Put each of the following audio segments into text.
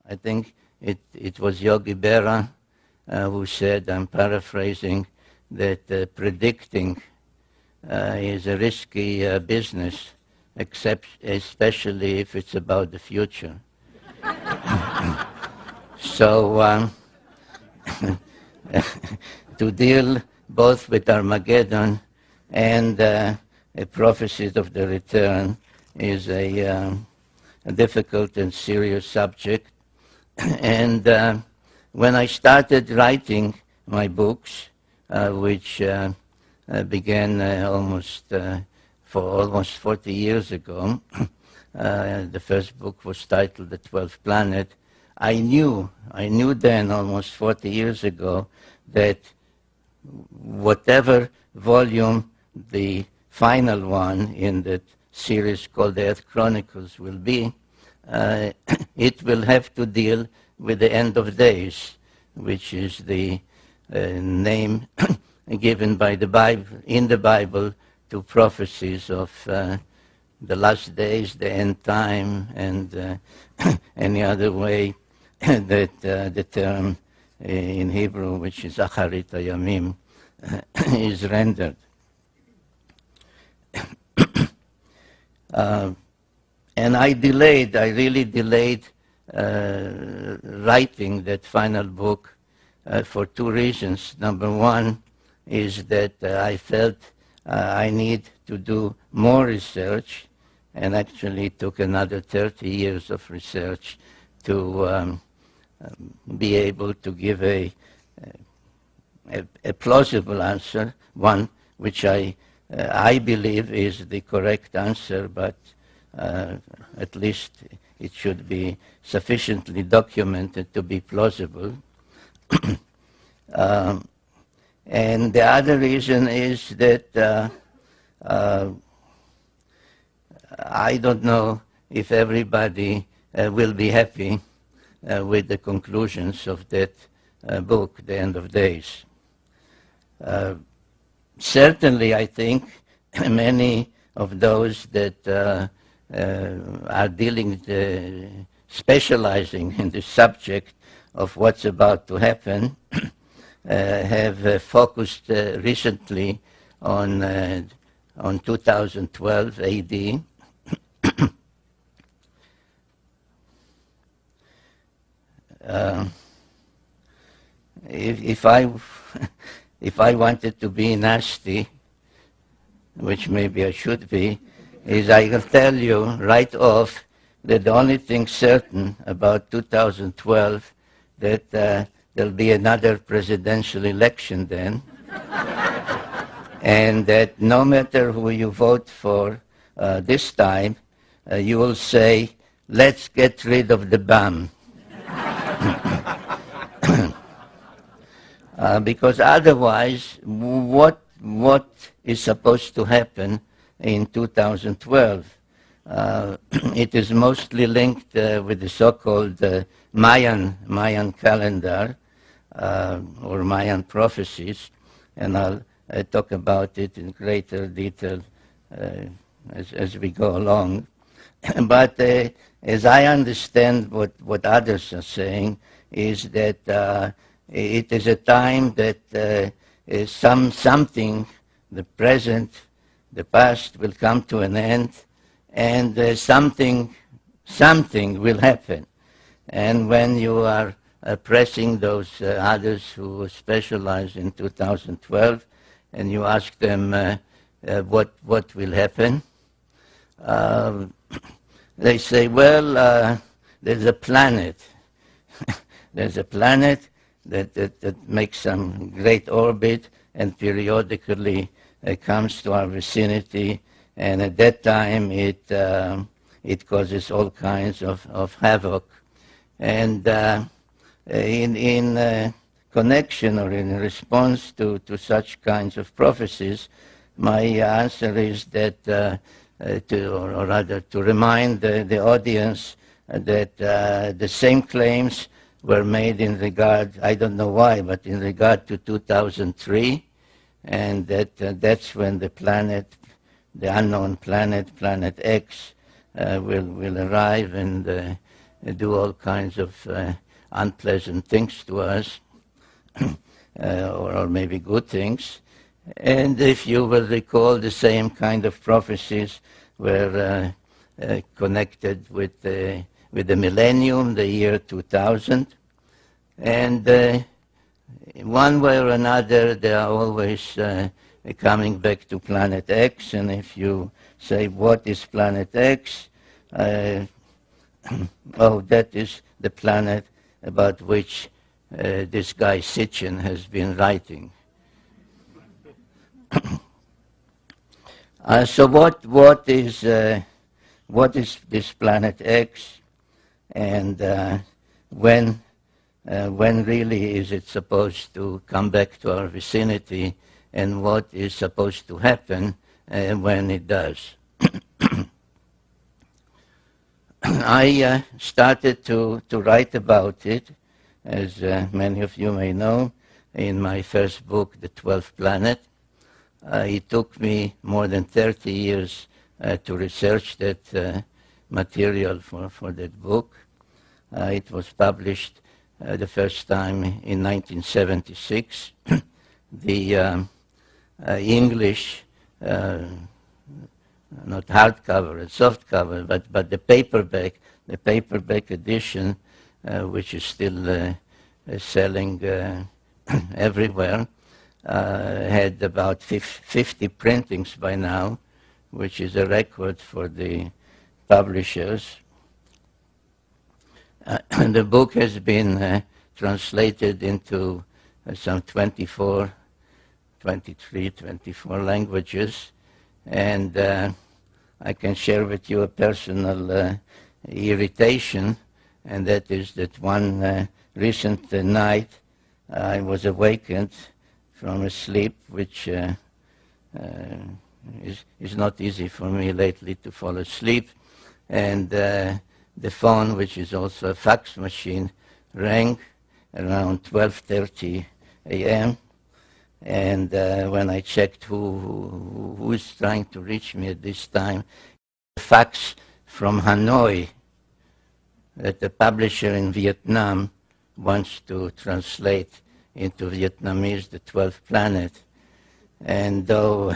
I think it was Yogi Berra who said, I'm paraphrasing, that predicting is a risky business, especially if it's about the future. So to deal both with Armageddon and prophecies of the return is a difficult and serious subject. And when I started writing my books, which began for almost 40 years ago, the first book was titled The 12th Planet. I knew then, almost 40 years ago, that whatever volume the final one in that series called the Earth Chronicles will be, it will have to deal with the end of days, which is the name given by the Bible, in the Bible, to prophecies of the last days, the end time, and any other way that the term in Hebrew, which is Acharit Hayamim, is rendered. And I really delayed writing that final book for two reasons. Number one is that I felt I need to do more research, and actually took another 30 years of research to be able to give a plausible answer, one which I believe is the correct answer, but at least it should be sufficiently documented to be plausible. And the other reason is that I don't know if everybody will be happy with the conclusions of that book, The End of Days. Certainly, I think many of those that are specializing in the subject of what's about to happen have focused recently on 2012 AD. If I wanted to be nasty, which maybe I should be, is I can tell you right off that the only thing certain about 2012 that there'll be another presidential election then, and that no matter who you vote for this time, you will say, let's get rid of the BAM. Because otherwise, what is supposed to happen in 2012? It is mostly linked with the so-called Mayan calendar, or Mayan prophecies, and I'll talk about it in greater detail as we go along. But as I understand what others are saying, is that it is a time that something, the present, the past will come to an end, and something will happen. And when you are pressing those others who specialize in 2012, and you ask them what will happen, they say, well, there's a planet. There's a planet that makes some great orbit and periodically comes to our vicinity, and at that time it causes all kinds of havoc. And in connection or in response to such kinds of prophecies, my answer is that to remind the audience that the same claims were made in regard, I don't know why, but in regard to 2003, and that's when the planet, the unknown planet, Planet X, will arrive, and do all kinds of unpleasant things to us, or maybe good things. And if you will recall, the same kind of prophecies were connected with the millennium, the year 2000. And one way or another, they are always coming back to Planet X. And if you say, what is Planet X? Oh, that is the planet about which this guy Sitchin has been writing. So what is this Planet X, and when really is it supposed to come back to our vicinity, and what is supposed to happen when it does? I started to write about it, as many of you may know, in my first book, The 12th Planet. It took me more than 30 years to research that material for that book. It was published the first time in 1976. The English, not hardcover, it's softcover, but the paperback edition, which is still selling everywhere, had about 50 printings by now, which is a record for the publishers. The book has been translated into some 24 languages, and I can share with you a personal irritation, and that is that one recent night I was awakened from a sleep which is not easy for me lately to fall asleep, and the phone, which is also a fax machine, rang around 12:30 a.m. And when I checked who is trying to reach me at this time, a fax from Hanoi that the publisher in Vietnam wants to translate into Vietnamese The 12th Planet. And though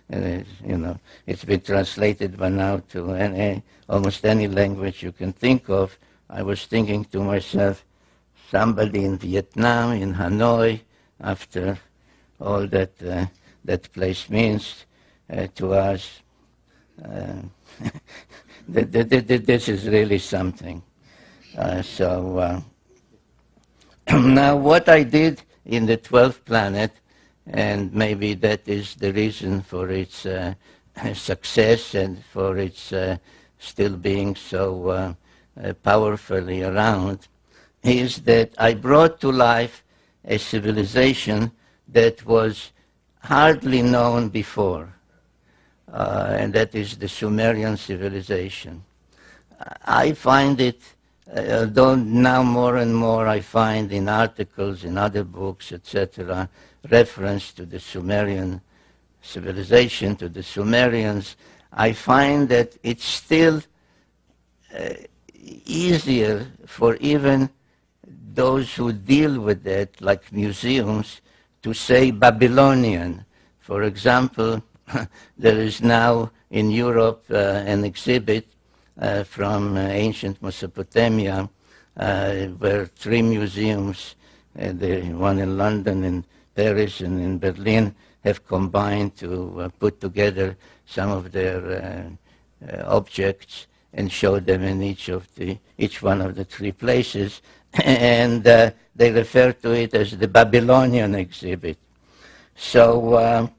it's been translated by now to almost any language you can think of, I was thinking to myself, somebody in Vietnam, in Hanoi, after all that that place means to us, this is really something. Now what I did in The 12th Planet, and maybe that is the reason for its success and for its still being so powerfully around, is that I brought to life a civilization that was hardly known before, and that is the Sumerian civilization. I find it, though now more and more I find in articles, in other books, etc., reference to the Sumerian civilization, to the Sumerians, I find that it's still easier for even those who deal with that, like museums, to say Babylonian. For example, there is now in Europe an exhibit from ancient Mesopotamia where 3 museums, the one in London, in Paris, and in Berlin, have combined to put together some of their objects and show them in each one of the 3 places. And they refer to it as the Babylonian exhibit. So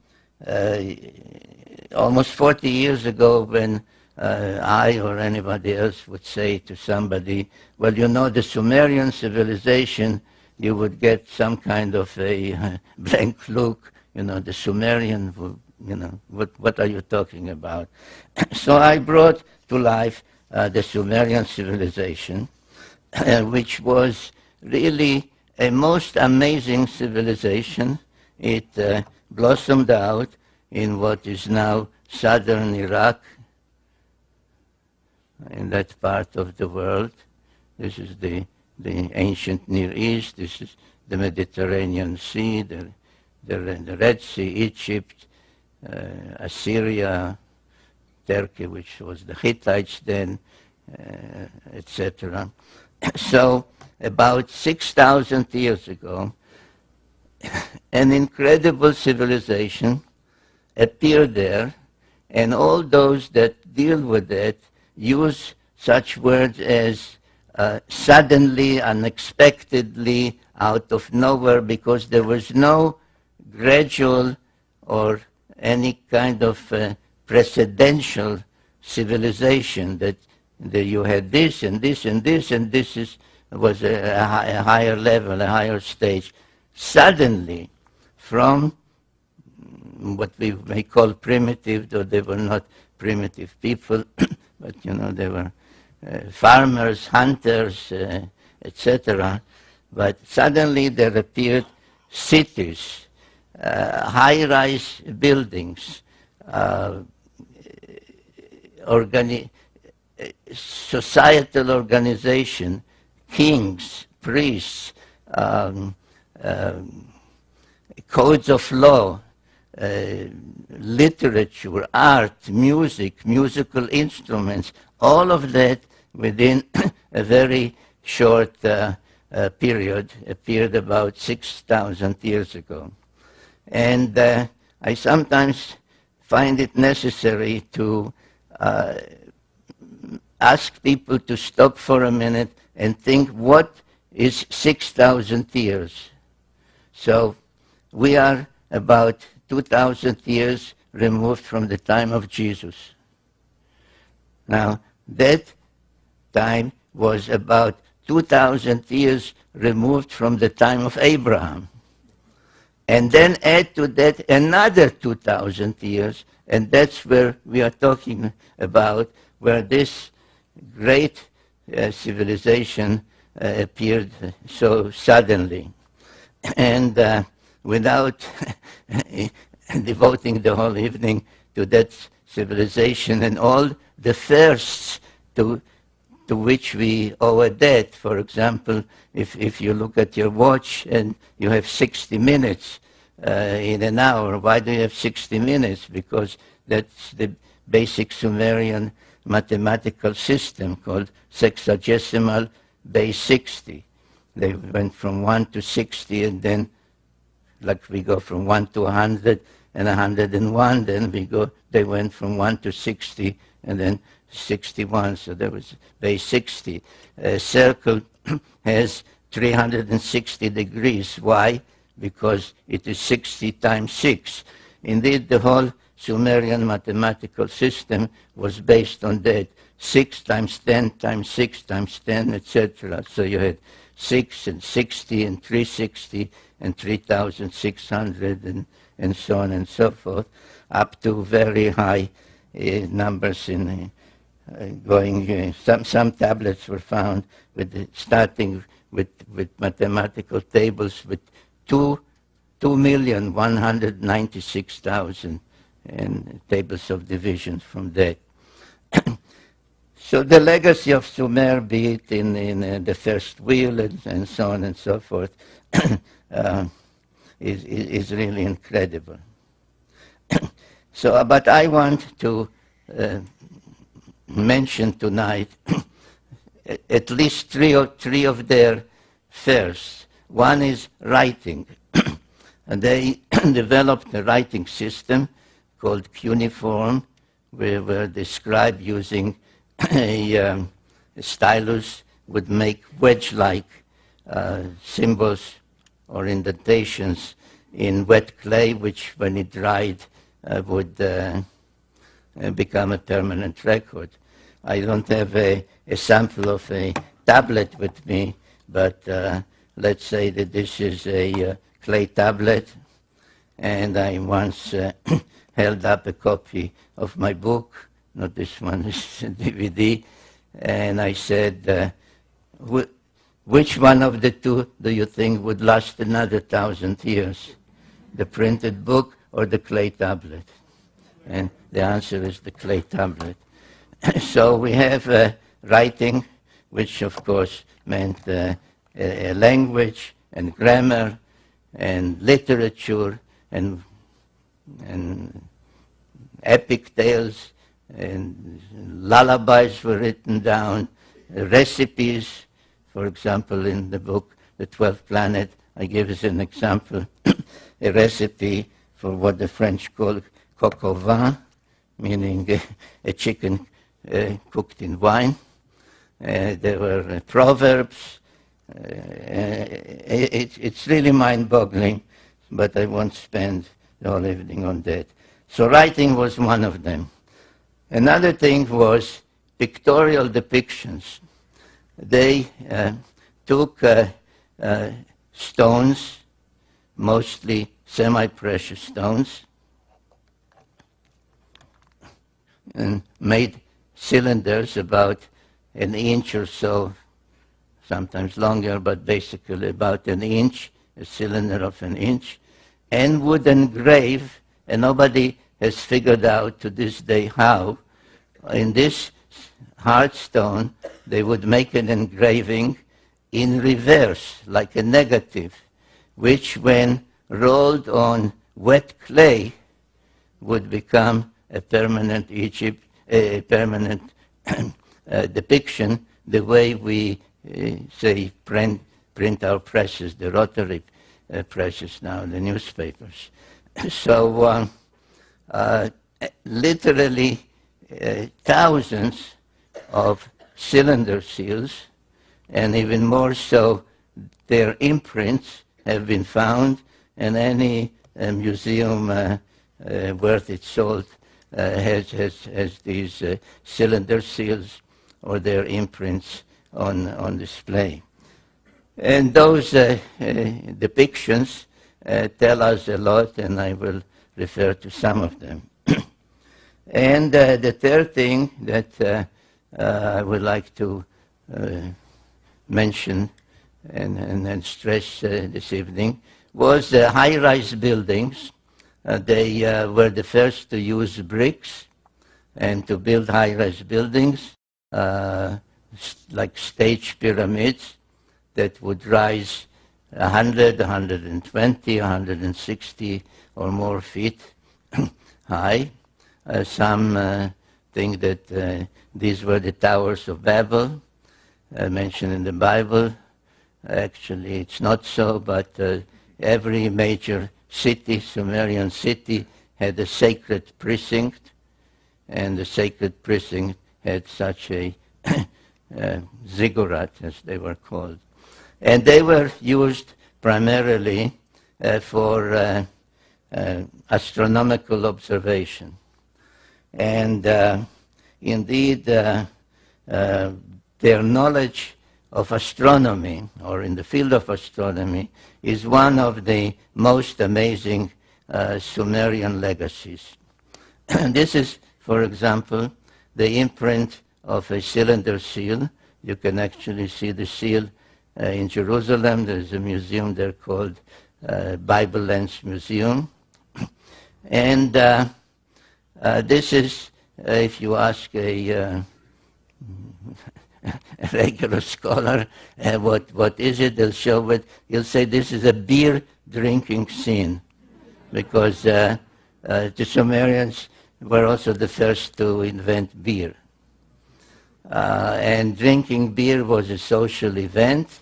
almost 40 years ago, when I or anybody else would say to somebody, well, you know, the Sumerian civilization, you would get some kind of a blank look, the Sumerian, what are you talking about? So I brought to life the Sumerian civilization, which was really a most amazing civilization. It blossomed out in what is now southern Iraq, in that part of the world, This is the ancient Near East. This is the Mediterranean Sea, the Red Sea, Egypt, Assyria, Turkey, which was the Hittites then, etc. So about 6,000 years ago, an incredible civilization appeared there, and all those that deal with it use such words as suddenly, unexpectedly, out of nowhere, because there was no gradual or any kind of precedential civilization that you had this and this and this, and this was a higher level, a higher stage. Suddenly, from what we may call primitive, though they were not primitive people, but they were farmers, hunters, etc. But suddenly there appeared cities, high-rise buildings, societal organization, kings, priests, codes of law, literature, art, music, musical instruments, all of that within a very short period appeared about 6,000 years ago. And I sometimes find it necessary to ask people to stop for a minute and think, what is 6,000 years? So we are about 2,000 years removed from the time of Jesus. Now, that time was about 2,000 years removed from the time of Abraham. And then add to that another 2,000 years, and that's where we are talking about, where this great civilization appeared so suddenly. And without devoting the whole evening to that civilization and all the firsts to which we owe a debt. For example, if you look at your watch and you have 60 minutes in an hour, why do you have 60 minutes? Because that's the basic Sumerian mathematical system called sexagesimal base 60. They went from 1 to 60, and then like we go from 1 to 100 and 101, then they went from 1 to 60 and then 61, so there was base 60. A circle has 360 degrees. Why? Because it is 60 times 6. Indeed, the whole Sumerian mathematical system was based on that. 6 times 10 times 6 times 10, etc. So you had 6 and 60 and 360 and 3,600 and so on and so forth, up to very high numbers in going. Some tablets were found starting with mathematical tables with 2,196,000 and tables of divisions from that. So the legacy of Sumer, be it in the first wheel and so on and so forth, is really incredible. So, but I want to mention tonight at least three of their firsts. One is writing. And they developed a writing system called cuneiform, where the scribe using a stylus would make wedge-like symbols or indentations in wet clay, which when it dried would become a permanent record. I don't have a sample of a tablet with me, but let's say that this is a clay tablet, and I once held up a copy of my book, not this one, this is a DVD, and I said, which one of the two do you think would last another 1,000 years? The printed book or the clay tablet? And the answer is the clay tablet. So we have writing which of course meant a language and grammar and literature and epic tales and lullabies were written down, recipes. For example, in the book, The 12th Planet, I give as an example a recipe for what the French call coq au vin, meaning a chicken cooked in wine. There were proverbs. It's really mind-boggling, but I won't spend the whole evening on that. So writing was one of them. Another thing was pictorial depictions. They took stones, mostly semi-precious stones, and made cylinders about an inch or so, sometimes longer, but basically about an inch, a cylinder of an inch, and would engrave, and nobody has figured out to this day how, in this hard stone, they would make an engraving in reverse, like a negative, which when rolled on wet clay would become a permanent depiction, the way we say print our presses, the rotary presses now, the newspapers. So literally thousands of cylinder seals, and even more so, their imprints have been found, and any museum worth its salt has these cylinder seals or their imprints on display. And those depictions tell us a lot, and I will refer to some of them. And the third thing that I would like to mention and stress this evening was high-rise buildings. They were the first to use bricks and to build high-rise buildings, like stage pyramids that would rise 100, 120, 160 or more feet high. Some think that these were the towers of Babel, mentioned in the Bible. Actually, it's not so, but every major city, Sumerian city, had a sacred precinct, and the sacred precinct had such a ziggurat, as they were called. And they were used primarily for astronomical observation. And indeed, their knowledge of astronomy, or in the field of astronomy, is one of the most amazing Sumerian legacies. This is, for example, the imprint of a cylinder seal. You can actually see the seal in Jerusalem. There's a museum there called Bible Lens Museum. And this is, if you ask a regular scholar, what is it? They'll show it. He'll say this is a beer drinking scene, because the Sumerians were also the first to invent beer. And drinking beer was a social event.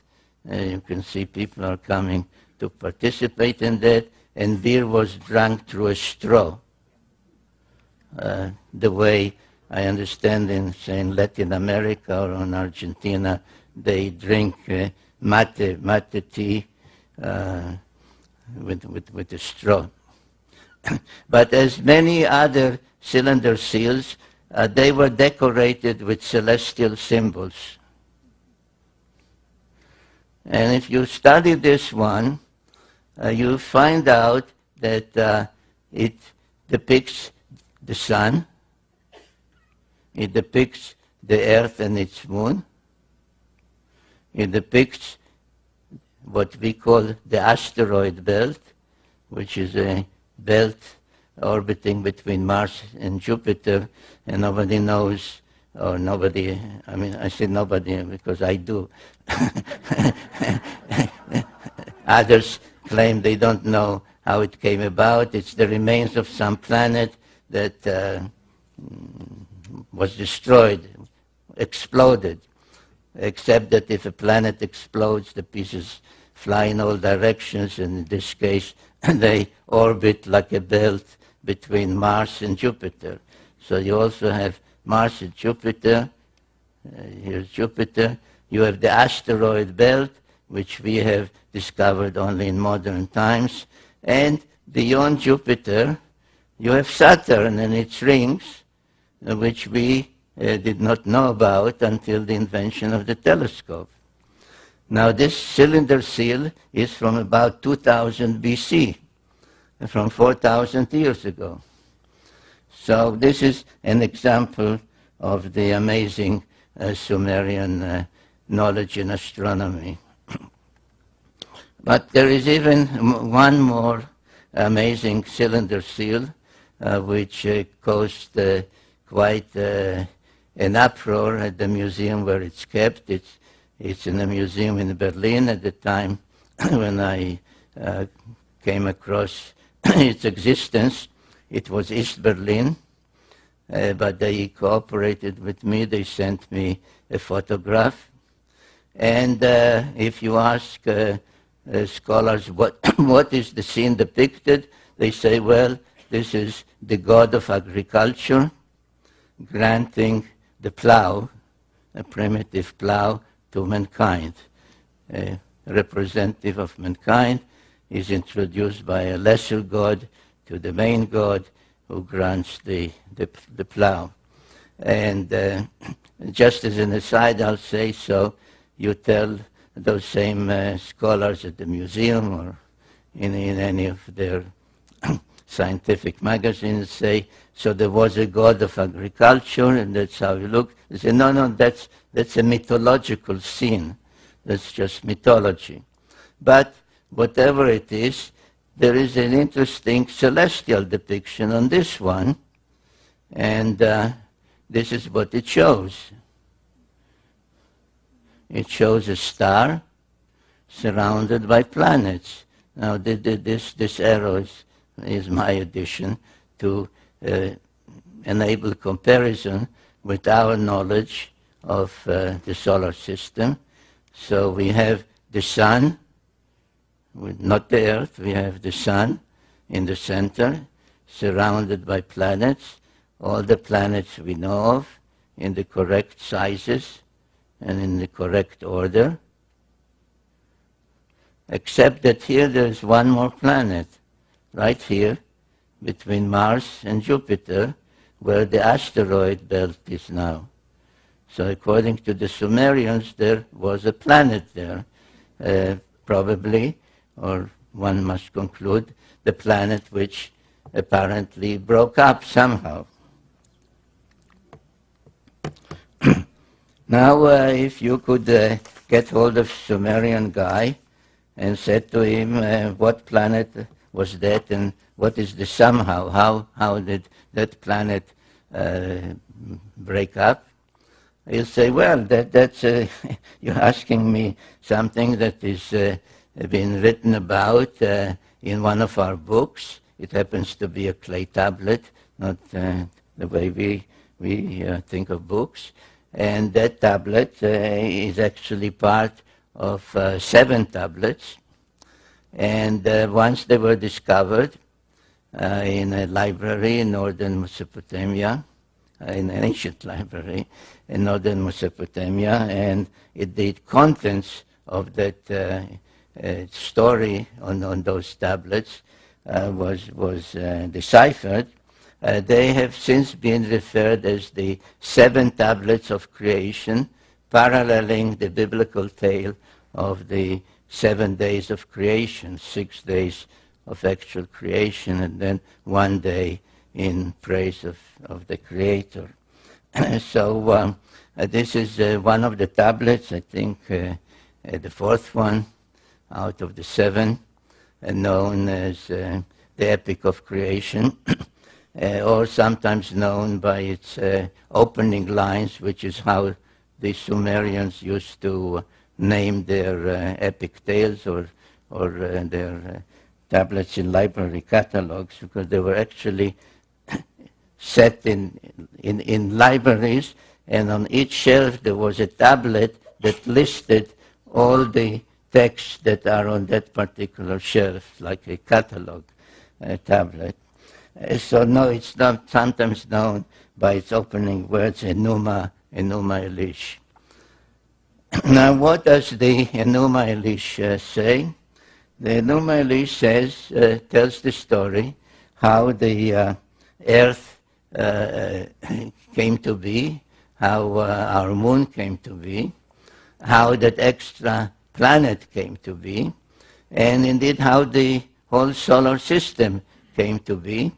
You can see people are coming to participate in that, and beer was drunk through a straw. The way I understand in, say, in Latin America or in Argentina, they drink mate tea with a straw. But as many other cylinder seals, they were decorated with celestial symbols. And if you study this one, you find out that it depicts the sun, it depicts the earth and its moon, it depicts what we call the asteroid belt, which is a belt orbiting between Mars and Jupiter, and nobody knows or nobody, I mean, I say nobody because I do. Others claim they don't know how it came about. It's the remains of some planet that was destroyed, exploded, except that if a planet explodes, the pieces fly in all directions, and in this case, they orbit like a belt between Mars and Jupiter. So you also have Mars and Jupiter. Here's Jupiter. You have the asteroid belt, which we have discovered only in modern times. And beyond Jupiter, you have Saturn and its rings, which we did not know about until the invention of the telescope. Now, this cylinder seal is from about 2000 BC, from 4,000 years ago. So this is an example of the amazing Sumerian knowledge in astronomy. But there is even one more amazing cylinder seal, which caused quite an uproar at the museum where it's kept. It's in a museum in Berlin at the time when I came across its existence. It was East Berlin, but they cooperated with me. They sent me a photograph. And if you ask scholars what is the scene depicted, they say, well, this is the god of agriculture granting the plow, a primitive plow, to mankind. A representative of mankind is introduced by a lesser god to the main god who grants the plow. And just as an aside, I'll say, so you tell those same scholars at the museum or in any of their scientific magazines, say, so there was a god of agriculture and that's how you look. They say, no, that's a mythological scene. That's just mythology. But whatever it is, there is an interesting celestial depiction on this one, and this is what it shows. It shows a star surrounded by planets. Now, this arrow is my addition to enable comparison with our knowledge of the solar system. So we have the sun, not the earth, we have the sun in the center, surrounded by planets, all the planets we know of in the correct sizes and in the correct order, except that here there's one more planet, right here, between Mars and Jupiter, where the asteroid belt is now. So according to the Sumerians, there was a planet there, probably, or one must conclude, the planet which apparently broke up somehow. Now, if you could get hold of Sumerian guy and said to him, what planet was that and what is the somehow, how did that planet break up? He'll say, well, that's you're asking me something that is been written about in one of our books. It happens to be a clay tablet, not the way we think of books. And that tablet is actually part of 7 tablets. And once they were discovered in a library in northern Mesopotamia, in an ancient library in northern Mesopotamia, and the contents of that story on those tablets was deciphered. They have since been referred as the 7 tablets of creation, paralleling the biblical tale of the 7 days of creation, 6 days of actual creation, and then 1 day in praise of the Creator. So this is one of the tablets, I think the 4th one out of the 7, known as the Epic of Creation. or sometimes known by its opening lines, which is how the Sumerians used to name their epic tales or their tablets in library catalogs, because they were actually set in libraries, and on each shelf there was a tablet that listed all the texts that are on that particular shelf, like a catalog tablet. So no, it's not sometimes known by its opening words, Enuma Elish. Now, what does the Enuma Elish say? The Enuma Elish tells the story how the earth came to be, how our moon came to be, how that extra planet came to be, and indeed how the whole solar system came to be.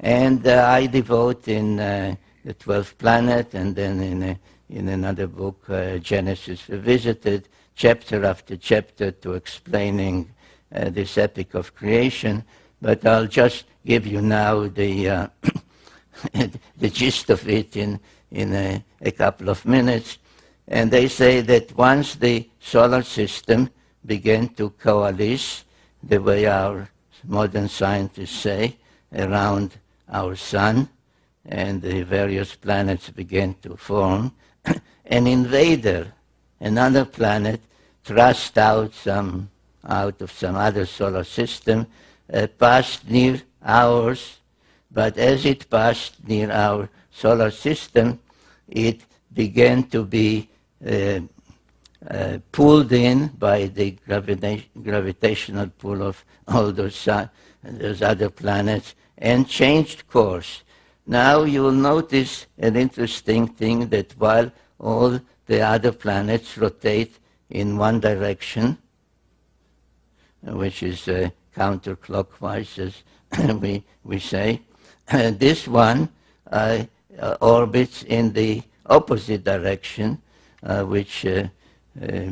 And I devote in the 12th planet, and then in another book, Genesis Revisited, chapter after chapter to explaining this epic of creation. But I'll just give you now the the gist of it in a couple of minutes. And they say that once the solar system began to coalesce, the way our modern scientists say, around our sun, and the various planets began to form, an invader, another planet, thrust out of some other solar system, passed near ours, but as it passed near our solar system, it began to be pulled in by the gravitational pull of all those other planets, and changed course. Now you will notice an interesting thing, that while all the other planets rotate in one direction, which is counterclockwise, as we say, this one orbits in the opposite direction, which,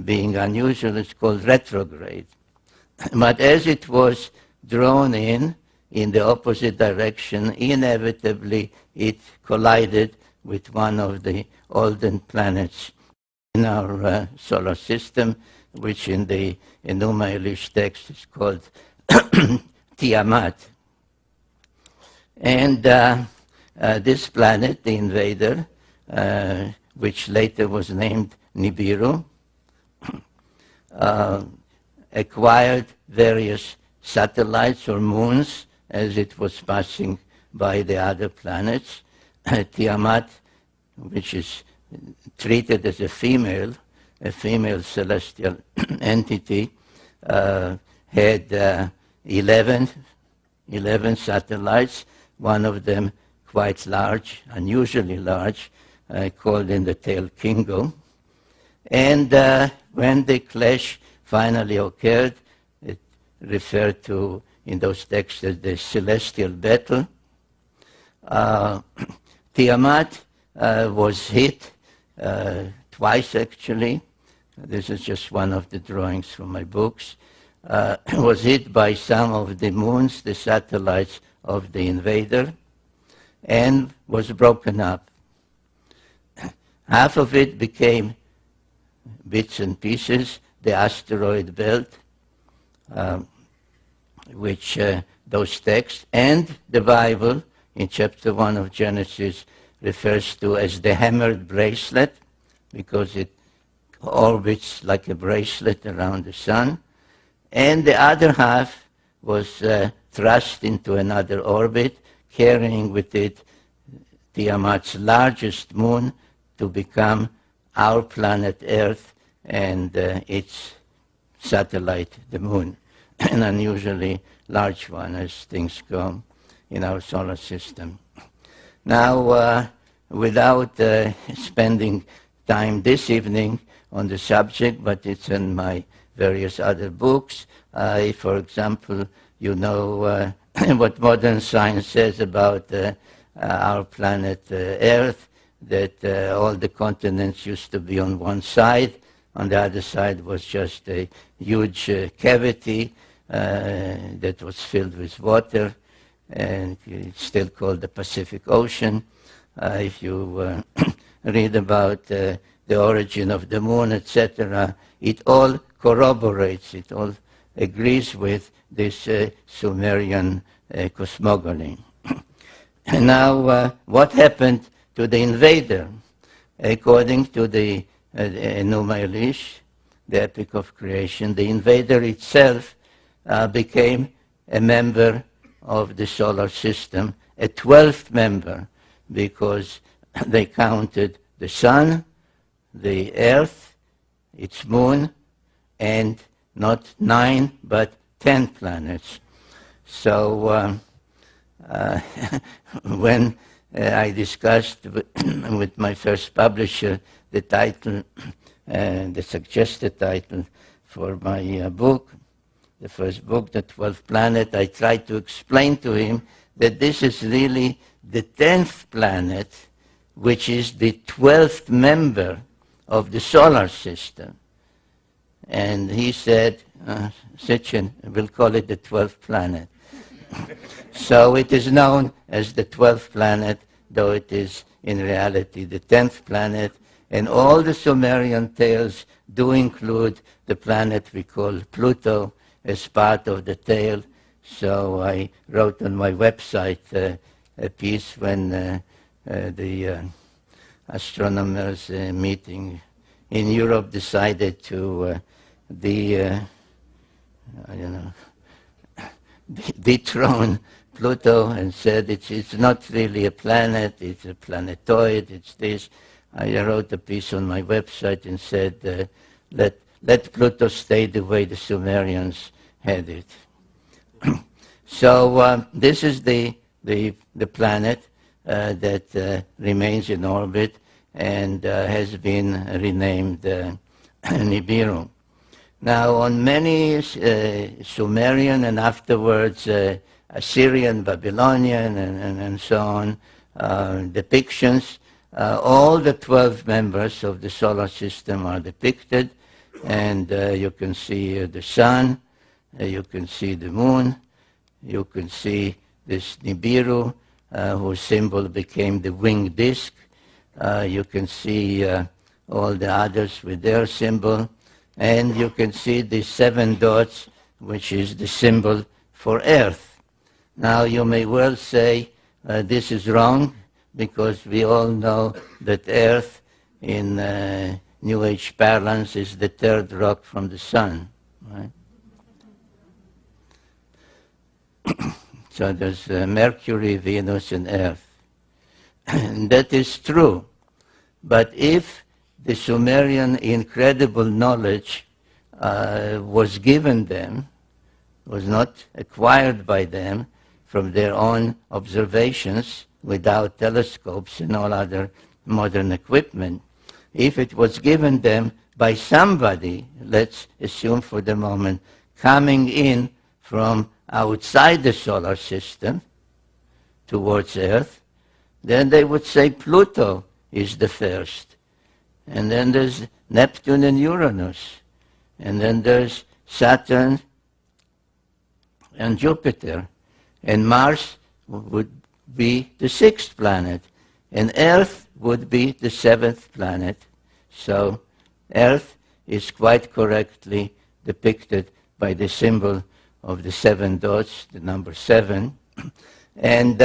being unusual, is called retrograde. But as it was drawn in the opposite direction, inevitably it collided with one of the olden planets in our solar system, which in the Enuma Elish text is called Tiamat. And this planet, the invader, which later was named Nibiru, acquired various satellites or moons as it was passing by the other planets. Tiamat, which is treated as a female celestial entity, had 11 satellites, one of them quite large, unusually large, called in the tale Kingo. And when the clash finally occurred, it referred to in those texts as the celestial battle. Tiamat was hit twice, actually. This is just one of the drawings from my books. Was hit by some of the moons, the satellites of the invader, and was broken up. Half of it became bits and pieces, the asteroid belt, which those texts, and the Bible in chapter 1 of Genesis refers to as the hammered bracelet, because it orbits like a bracelet around the sun. And the other half was thrust into another orbit, carrying with it Tiamat's largest moon to become our planet Earth and its satellite, the moon, an unusually large one as things go in our solar system. Now, without spending time this evening on the subject, but it's in my various other books. If, for example, you know what modern science says about our planet Earth, that all the continents used to be on one side. On the other side was just a huge cavity that was filled with water. and it's still called the Pacific Ocean. If you read about the origin of the moon, etc., it all corroborates, it all agrees with this Sumerian cosmogony. And now, what happened to the invader? According to the Enuma Elish, the Epic of Creation, the invader itself became a member of the solar system, a 12th member, because they counted the sun, the earth, its moon, and not 9 but 10 planets. So when I discussed with my first publisher the title, the suggested title for my book, the first book, The 12th Planet, I tried to explain to him that this is really the 10th planet, which is the 12th member of the solar system. And he said, Sitchin, we'll call it the 12th planet. So it is known as the 12th planet, though it is in reality the 10th planet. And all the Sumerian tales do include the planet we call Pluto as part of the tale. So I wrote on my website a piece when the astronomers meeting in Europe decided to dethrone Pluto and said it's not really a planet, it's a planetoid, it's this. I wrote a piece on my website and said, let Pluto stay the way the Sumerians had it. So this is the planet that remains in orbit and has been renamed Nibiru. Now, on many Sumerian and afterwards Assyrian, Babylonian, and so on depictions, all the 12 members of the solar system are depicted, and you can see the sun, you can see the moon, you can see this Nibiru, whose symbol became the winged disk. You can see all the others with their symbol, and you can see the 7 dots, which is the symbol for Earth. Now, you may well say this is wrong, because we all know that Earth in New Age parlance is the 3rd rock from the sun, right? So there's Mercury, Venus, and Earth. And that is true. But if the Sumerian incredible knowledge was given them, was not acquired by them from their own observations without telescopes and all other modern equipment, if it was given them by somebody, let's assume for the moment, coming in from outside the solar system towards Earth, then they would say Pluto is the first. And then there's Neptune and Uranus. And then there's Saturn and Jupiter. And Mars would be the 6th planet. And Earth would be the 7th planet. So Earth is quite correctly depicted by the symbol of the 7 dots, the number 7. And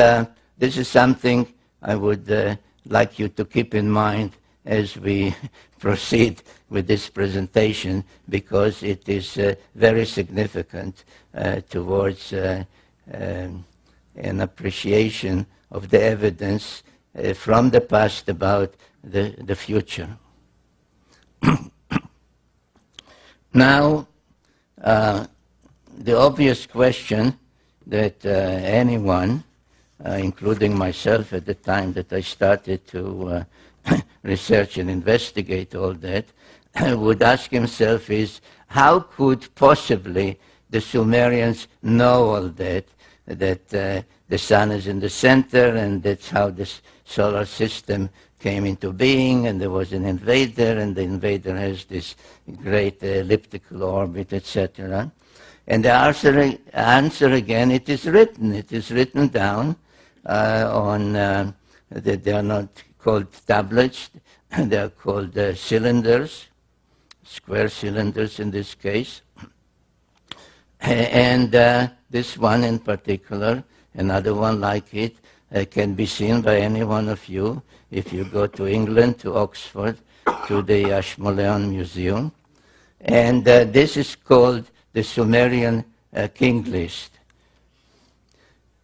this is something I would like you to keep in mind as we proceed with this presentation, because it is very significant towards an appreciation of the evidence from the past about the future. Now, the obvious question that anyone, including myself at the time that I started to research and investigate all that, would ask himself is, how could possibly the Sumerians know all that, that the sun is in the center, and that's how this solar system came into being, and there was an invader, and the invader has this great elliptical orbit, etc. And the answer again, it is written down they are not called tablets, they are called cylinders, square cylinders in this case. And this one in particular, another one like it, can be seen by any one of you if you go to England, to Oxford, to the Ashmolean Museum. And this is called the Sumerian King List.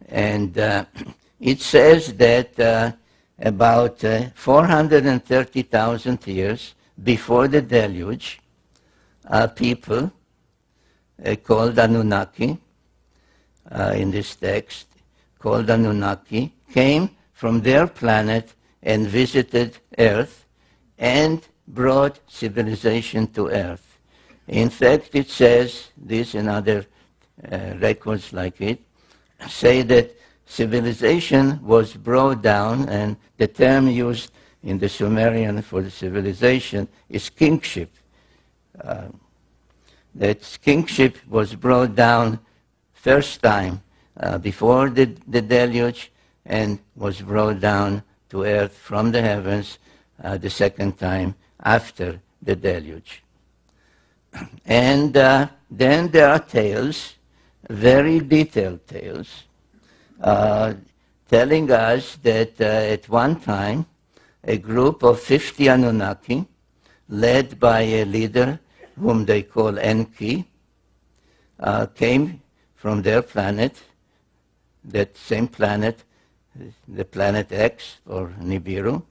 And it says that about 430,000 years before the deluge, people called Annunaki, in this text, called Annunaki, came from their planet and visited Earth and brought civilization to Earth. In fact, it says, this and other records like it, say that civilization was brought down, and the term used in the Sumerian for the civilization is kingship. That kingship was brought down first time before the deluge and was brought down to earth from the heavens the second time after the deluge. And then there are tales, very detailed tales, telling us that at one time a group of 50 Anunnaki, led by a leader whom they call Enki, came from their planet, that same planet, the planet X or Nibiru,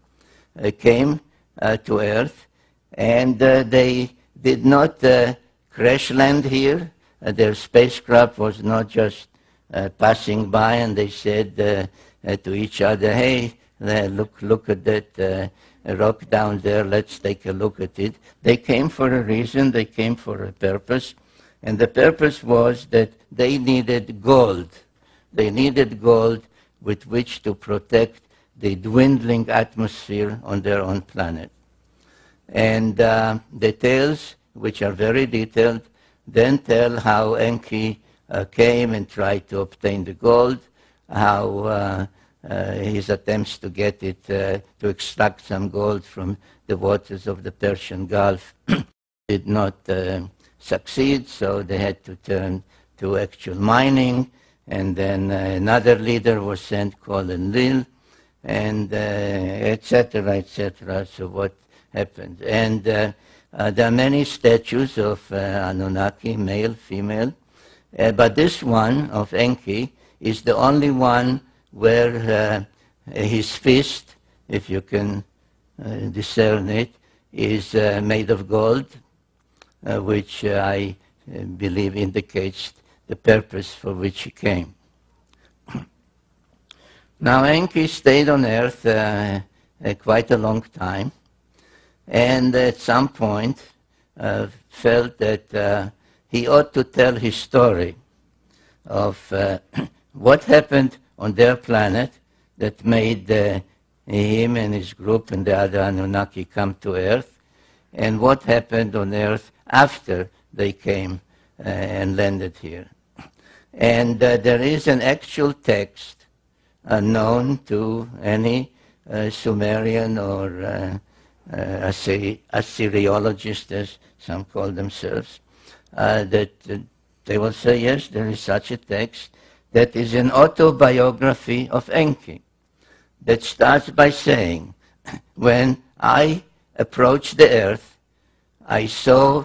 came to Earth, and they did not crash land here. Their spacecraft was not just passing by, and they said to each other, hey, look at that rock down there, let's take a look at it. They came for a reason, they came for a purpose, and the purpose was that they needed gold. They needed gold with which to protect the dwindling atmosphere on their own planet. And the tales, which are very detailed, then tell how Enki came and tried to obtain the gold, how his attempts to get it, to extract some gold from the waters of the Persian Gulf did not succeed, so they had to turn to actual mining. And then another leader was sent called Enlil, and etc., etc. So what happened? And there are many statues of Anunnaki, male, female, but this one of Enki is the only one where his fist, if you can discern it, is made of gold, which I believe indicates the purpose for which he came. Now Enki stayed on Earth quite a long time, and at some point felt that he ought to tell his story of what happened on their planet that made him and his group and the other Anunnaki come to Earth, and what happened on Earth after they came and landed here. And there is an actual text known to any Sumerian or Assyriologist, as some call themselves, that they will say, yes, there is such a text that is an autobiography of Enki that starts by saying, when I approached the earth, I saw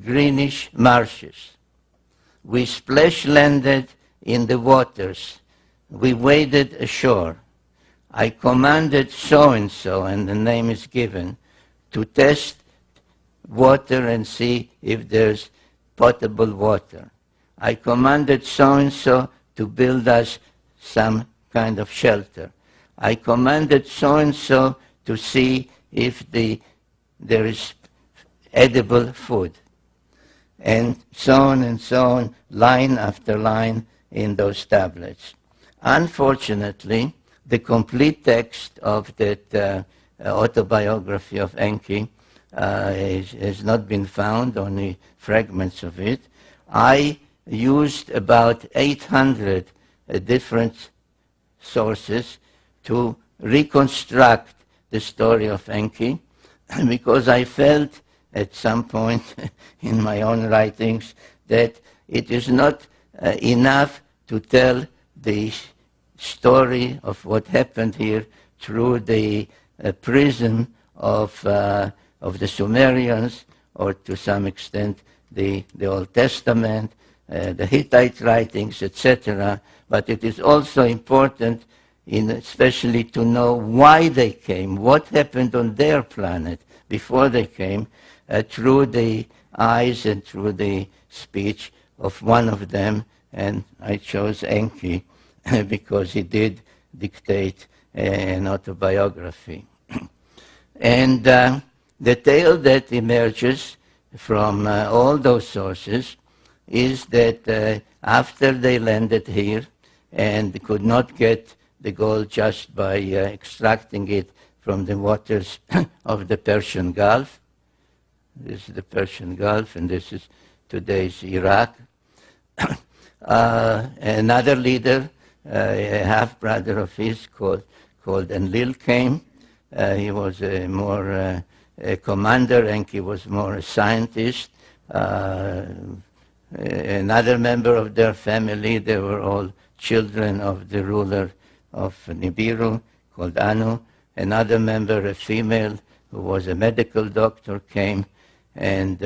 greenish marshes. We splash-landed in the waters. We waded ashore. I commanded so-and-so, and the name is given, to test water and see if there's potable water. I commanded so-and-so to build us some kind of shelter. I commanded so-and-so to see if there is edible food. And so on, line after line in those tablets. Unfortunately, the complete text of that autobiography of Enki has not been found, only fragments of it, I used about 800 different sources to reconstruct the story of Enki, because I felt at some point in my own writings that it is not enough to tell the story of what happened here through the prism of the Sumerians, or to some extent the Old Testament, the Hittite writings, etc. But it is also important, especially to know why they came, what happened on their planet before they came, through the eyes and through the speech of one of them. And I chose Enki because he did dictate an autobiography. And the tale that emerges from all those sources is that after they landed here and could not get the gold just by extracting it from the waters of the Persian Gulf. This is the Persian Gulf, and this is today's Iraq. Another leader, a half-brother of his called Enlil, came. He was more a commander, and he was more a scientist. Another member of their family, they were all children of the ruler of Nibiru, called Anu. Another member, a female, who was a medical doctor, came and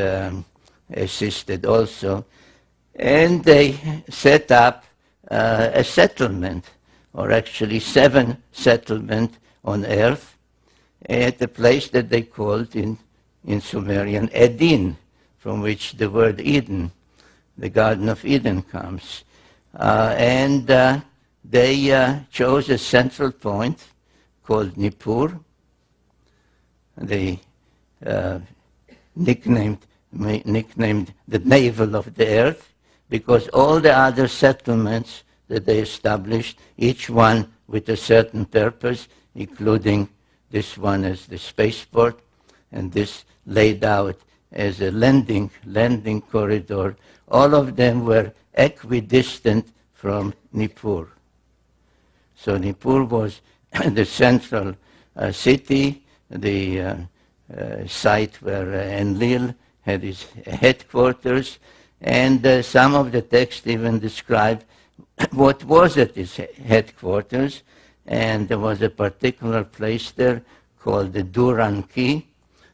assisted also. And they set up a settlement, or actually 7 settlements on earth, at a place that they called in Sumerian Edin, from which the word Eden, the Garden of Eden, comes. And they chose a central point called Nippur. They nicknamed the navel of the earth, because all the other settlements that they established, each one with a certain purpose, including this one as the spaceport, and this laid out as a landing corridor. All of them were equidistant from Nippur. So Nippur was the central city, the site where Enlil had his headquarters, and some of the texts even describe what was at his headquarters. And there was a particular place there called the Duranki,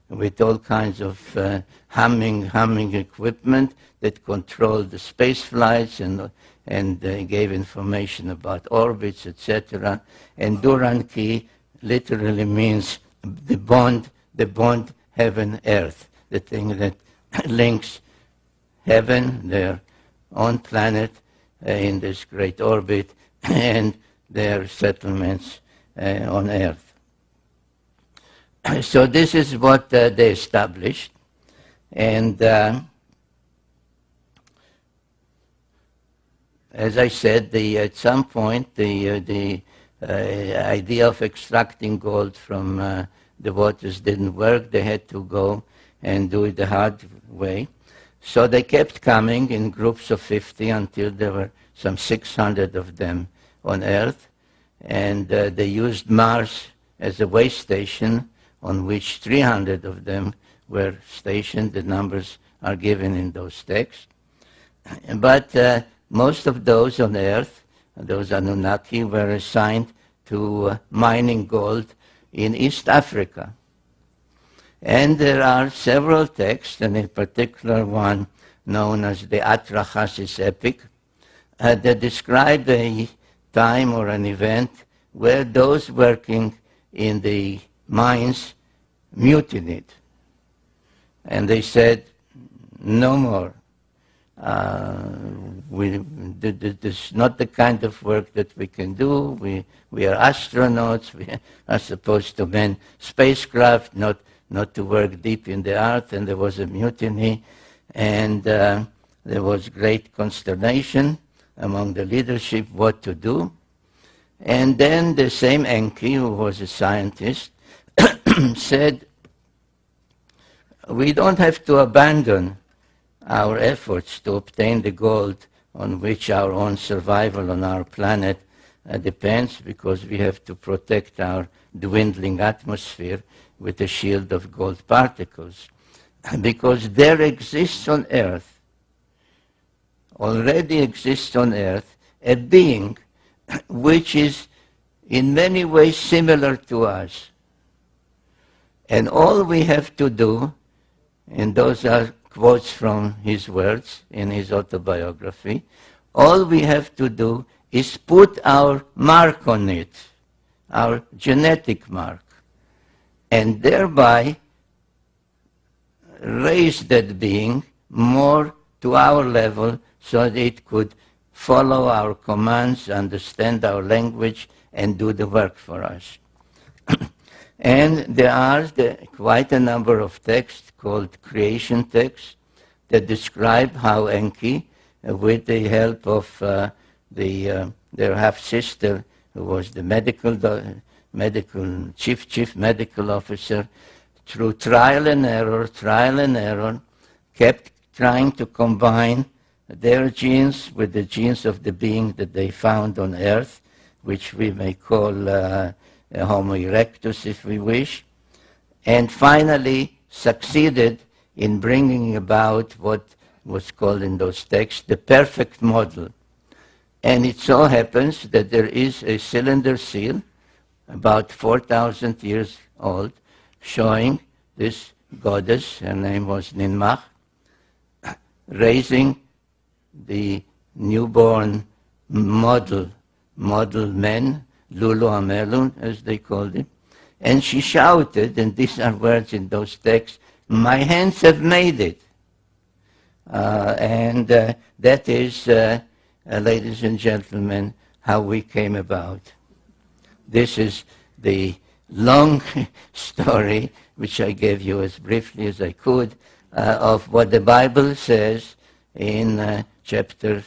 with all kinds of humming equipment that controlled the space flights and gave information about orbits, etc. And Duranki literally means the bond heaven-earth, the thing that links heaven, their own planet in this great orbit, and their settlements on earth. So this is what they established. And as I said, at some point the idea of extracting gold from the waters didn't work. They had to go and do it the hard way. So they kept coming in groups of 50 until there were some 600 of them on Earth. And they used Mars as a way station, on which 300 of them were stationed. The numbers are given in those texts. But most of those on Earth, those Annunaki, were assigned to mining gold in East Africa. And there are several texts, and in particular one known as the Atrahasis epic, that describe a time or an event where those working in the mines mutinied. And they said, no more. This is not the kind of work that we can do. We are astronauts. We are supposed to man spacecraft, not to work deep in the earth. And there was a mutiny, and there was great consternation among the leadership what to do. And then the same Enki, who was a scientist, said, we don't have to abandon our efforts to obtain the gold on which our own survival on our planet depends, because we have to protect our dwindling atmosphere with a shield of gold particles. Because there exists on Earth, already exists on Earth, a being which is in many ways similar to us. And all we have to do, and those are quotes from his words in his autobiography, all we have to do is put our mark on it, our genetic mark, and thereby raise that being more to our level so that it could follow our commands, understand our language, and do the work for us. And there are quite a number of texts called creation texts that describe how Enki, with the help of their half-sister, who was the chief medical officer, through trial and error, kept trying to combine their genes with the genes of the being that they found on Earth, which we may call Homo erectus, if we wish, and finally succeeded in bringing about what was called in those texts the perfect model. And it so happens that there is a cylinder seal, about 4,000 years old, showing this goddess, her name was Ninmah, raising the newborn model men, Lulu Amelun, as they called it. And she shouted, and these are words in those texts, "My hands have made it." And that is, ladies and gentlemen, how we came about. This is the long story, which I gave you as briefly as I could, of what the Bible says in chapters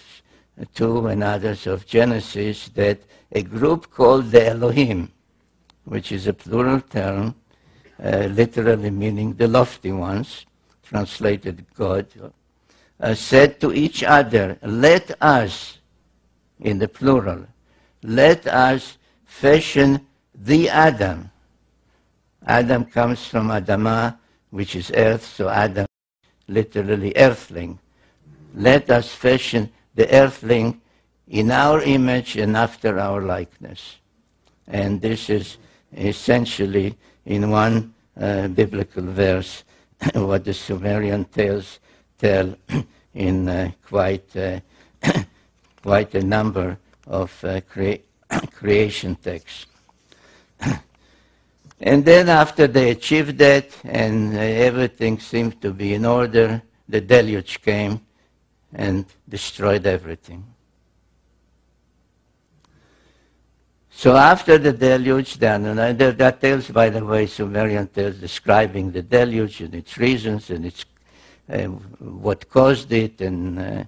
2 and others of Genesis, that a group called the Elohim, which is a plural term, literally meaning the lofty ones, translated God, said to each other, "Let us," in the plural, "let us fashion the Adam." Adam comes from Adamah, which is earth, so Adam, literally earthling. Let us fashion the earthling in our image and after our likeness. And this is essentially, in one biblical verse, what the Sumerian tales tell in quite a number of creation texts. And then after they achieved that and everything seemed to be in order, the deluge came and destroyed everything. So after the deluge, there are tales, by the way, Sumerian tales describing the deluge and its reasons and its what caused it, and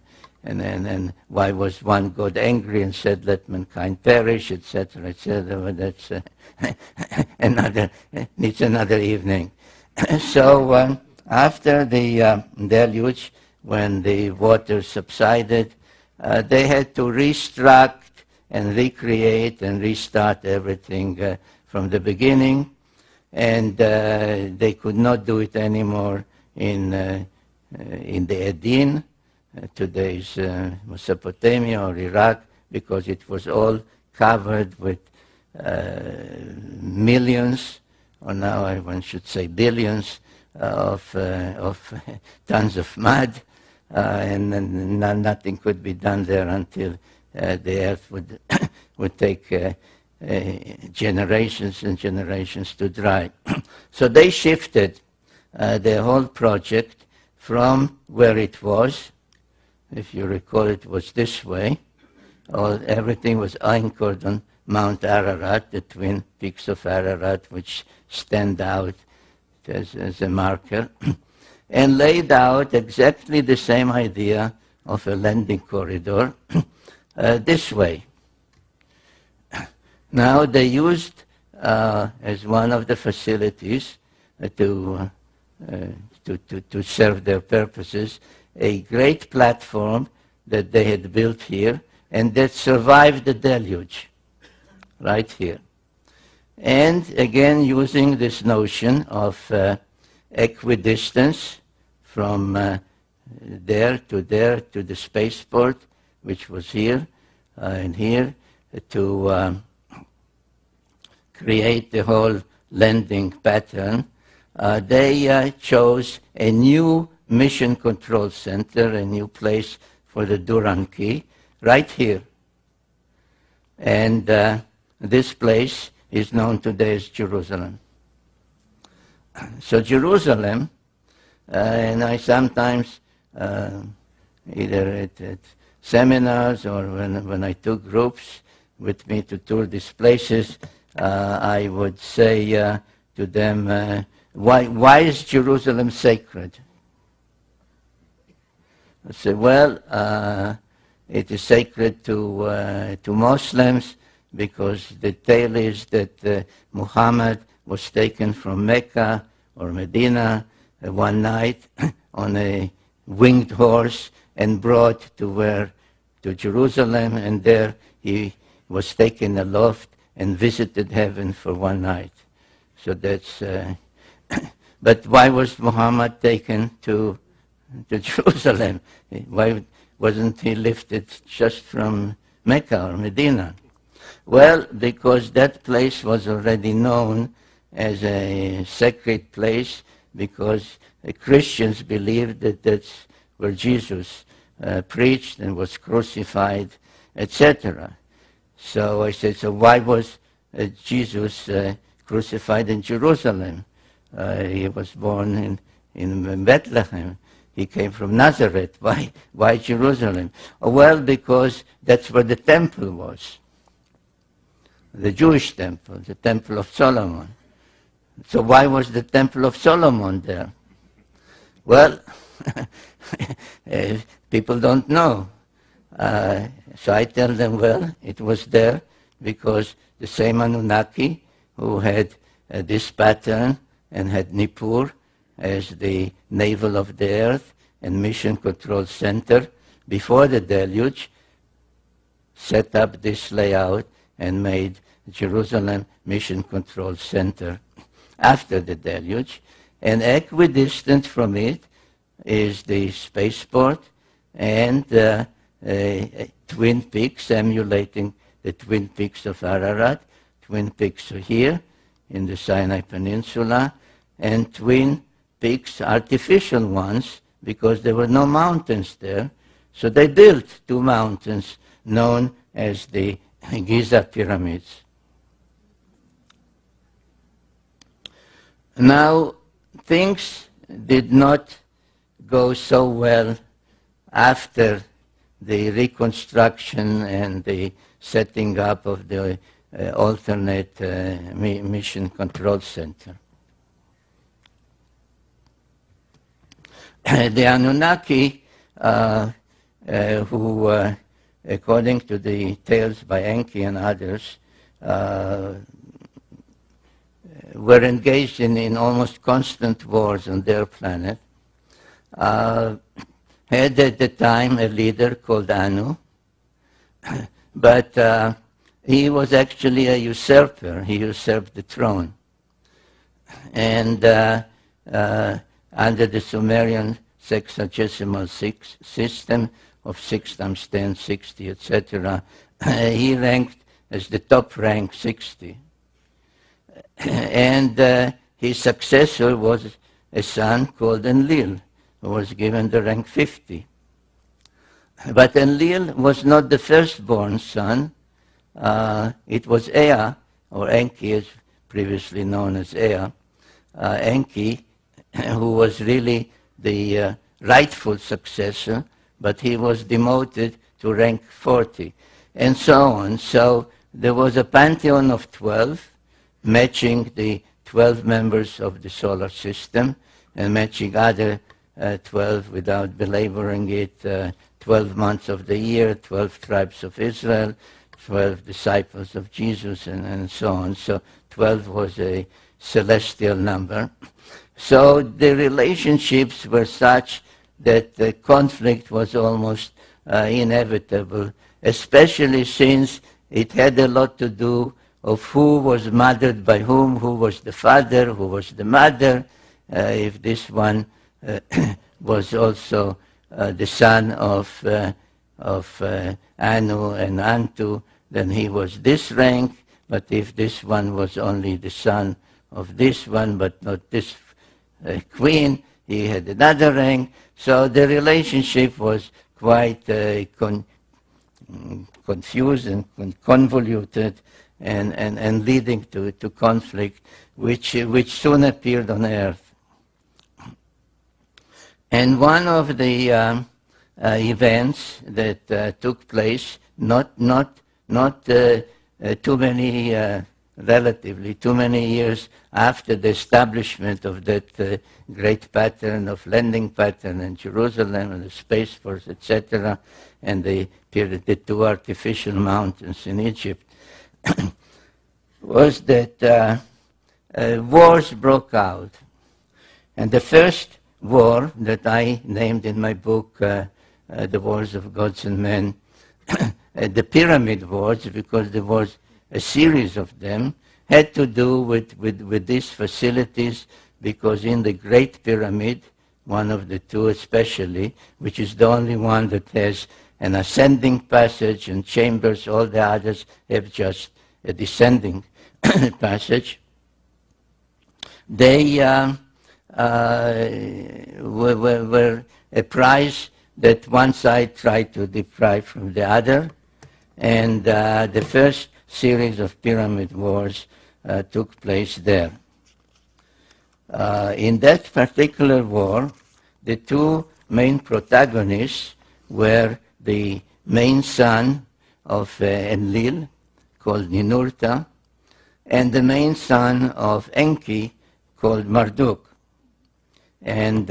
why was one God angry and said, "Let mankind perish," etc., etc. But that's needs another evening. So after the deluge, when the water subsided, they had to restruct and recreate and restart everything from the beginning, and they could not do it anymore in the Edin, today's Mesopotamia or Iraq, because it was all covered with millions, or now one should say billions, of tons of mud, and nothing could be done there until the earth would take generations and generations to dry. So they shifted the whole project from where it was. If you recall, it was this way. Everything was anchored on Mount Ararat, the twin peaks of Ararat, which stand out as a marker, and laid out exactly the same idea of a landing corridor this way. Now they used as one of the facilities to serve their purposes a great platform that they had built here and that survived the deluge, right here. And again, using this notion of equidistance from there to the spaceport, which was here and here, to create the whole landing pattern, they chose a new mission control center, a new place for the Annunaki, right here. And this place is known today as Jerusalem. So Jerusalem, and I sometimes, either at seminars or when I took groups with me to tour these places, I would say to them, why is Jerusalem sacred? I say, well, it is sacred to Muslims because the tale is that Muhammad was taken from Mecca or Medina one night on a winged horse and brought to Jerusalem, and there he was taken aloft and visited heaven for one night. So that's. But why was Muhammad taken to Jerusalem? Why wasn't he lifted just from Mecca or Medina? Well, because that place was already known as a sacred place, because the Christians believed that that's where Jesus preached and was crucified, etc. So I said, so why was Jesus crucified in Jerusalem? He was born in Bethlehem. He came from Nazareth. Why Jerusalem? Well, because that's where the temple was. The Jewish temple, the Temple of Solomon. So why was the Temple of Solomon there? Well, people don't know. So I tell them, well, it was there because the same Annunaki who had this pattern and had Nippur as the navel of the earth and mission control center before the deluge, set up this layout and made Jerusalem mission control center after the deluge. And equidistant from it is the spaceport and Twin Peaks, emulating the Twin Peaks of Ararat. Twin Peaks are here in the Sinai Peninsula, and Twin Peaks, artificial ones, because there were no mountains there. So they built two mountains known as the Giza Pyramids. Now, things did not go so well after the reconstruction and the setting up of the alternate mission control center. The Anunnaki, who, according to the tales by Enki and others, were engaged in almost constant wars on their planet, had at the time a leader called Anu, but he was actually a usurper. He usurped the throne. And under the Sumerian sexagesimal system of 6 times 10, 60, etc., he ranked as the top rank 60. And his successor was a son called Enlil, who was given the rank 50. But Enlil was not the firstborn son. It was Ea, or Enki, as previously known as Ea, Enki, who was really the rightful successor, but he was demoted to rank 40, and so on. So there was a pantheon of 12, matching the 12 members of the solar system, and matching other 12, without belaboring it, 12 months of the year, 12 tribes of Israel, 12 disciples of Jesus, and so on. So 12 was a celestial number. So the relationships were such that the conflict was almost inevitable, especially since it had a lot to do of who was mothered by whom, who was the father, who was the mother, if this one was also the son of Anu and Antu, then he was this rank, but if this one was only the son of this one, but not this queen, he had another rank. So the relationship was quite confused and convoluted and leading to conflict, which soon appeared on earth. And one of the events that took place, relatively too many years after the establishment of that great pattern of landing pattern in Jerusalem and the Space Force, etc., and the two artificial mountains in Egypt, was that wars broke out. And the first war that I named in my book, The Wars of Gods and Men, the Pyramid Wars, because there was a series of them, had to do with these facilities, because in the Great Pyramid, one of the two especially, which is the only one that has an ascending passage and chambers, all the others have just a descending passage, they were a prize that one side tried to deprive from the other, and the first series of pyramid wars took place there. In that particular war, the two main protagonists were the main son of Enlil, called Ninurta, and the main son of Enki, called Marduk. And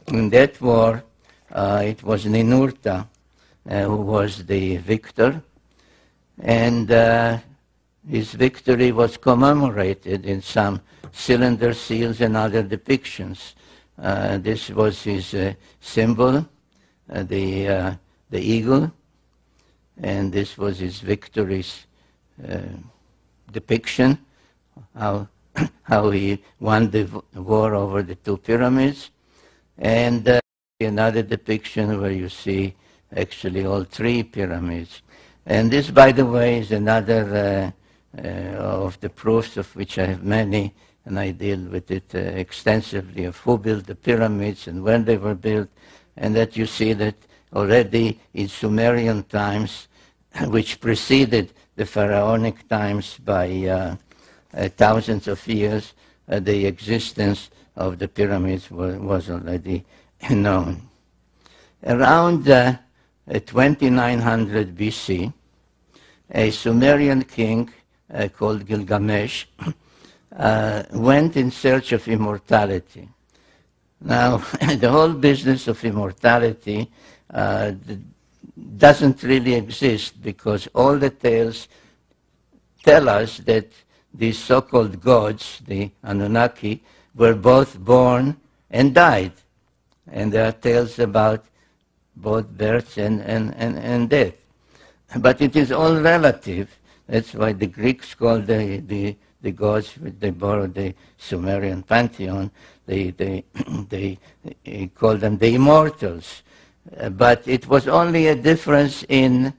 in that war, it was Ninurta who was the victor, and his victory was commemorated in some cylinder seals and other depictions. This was his symbol, the eagle, and this was his victory's depiction, how he won the war over the two pyramids, and another depiction where you see actually all three pyramids. And this, by the way, is another of the proofs, of which I have many, and I deal with it extensively, of who built the pyramids and when they were built, and that you see that already in Sumerian times, which preceded the pharaonic times by thousands of years, the existence of the pyramids was already known. Around 2900 BC, a Sumerian king called Gilgamesh went in search of immortality. Now, the whole business of immortality doesn't really exist, because all the tales tell us that these so-called gods, the Annunaki, were both born and died. And there are tales about both birth and death. But it is all relative. That's why the Greeks called the gods, they borrowed the Sumerian pantheon, they called them the immortals. But it was only a difference in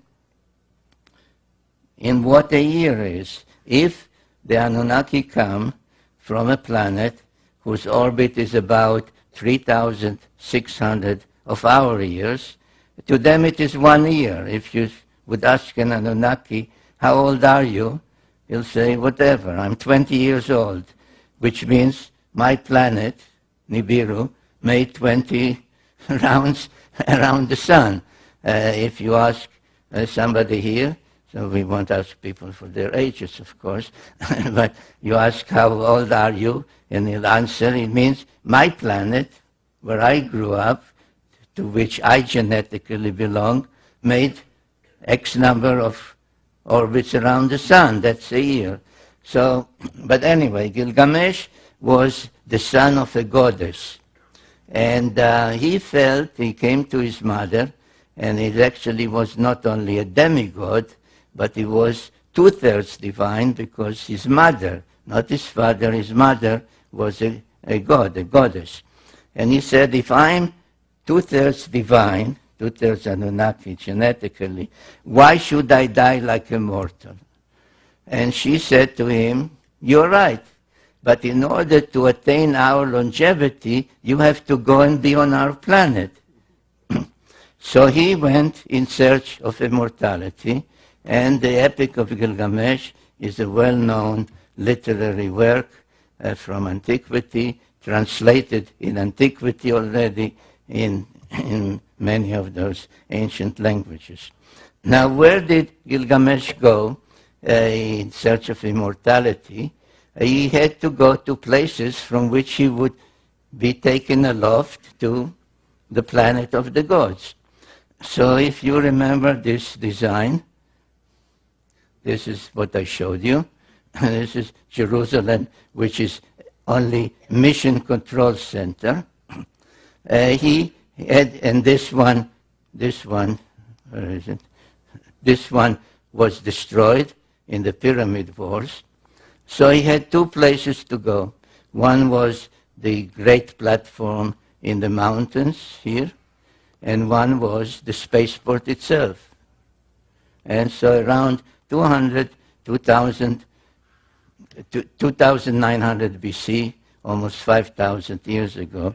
what a year is. If the Anunnaki come from a planet whose orbit is about 3,600 of our years, to them it is 1 year. If you would ask an Anunnaki, how old are you? He'll say, whatever, I'm 20 years old, which means my planet, Nibiru, made 20 rounds around the sun. If you ask somebody here, so we won't ask people for their ages, of course, but you ask, how old are you? And he'll answer, it means my planet, where I grew up, to which I genetically belong, made X number of orbits around the sun. That's a year. So, but anyway, Gilgamesh was the son of a goddess. And he came to his mother, and he actually was not only a demigod, but he was two-thirds divine, because his mother, not his father, his mother was a god, a goddess. And he said, if I'm two-thirds divine, two-thirds Anunnaki genetically, why should I die like a mortal? And she said to him, you're right, but in order to attain our longevity, you have to go and be on our planet. So he went in search of immortality, and the Epic of Gilgamesh is a well-known literary work from antiquity, translated in antiquity already in many of those ancient languages. Now, where did Gilgamesh go in search of immortality? He had to go to places from which he would be taken aloft to the planet of the gods. So if you remember this design, this is what I showed you. This is Jerusalem, which is only mission control center. He had, and this one, where is it? This one was destroyed in the pyramid wars. So he had two places to go. One was the great platform in the mountains here, and one was the spaceport itself. And so around 2900 BC, almost 5,000 years ago,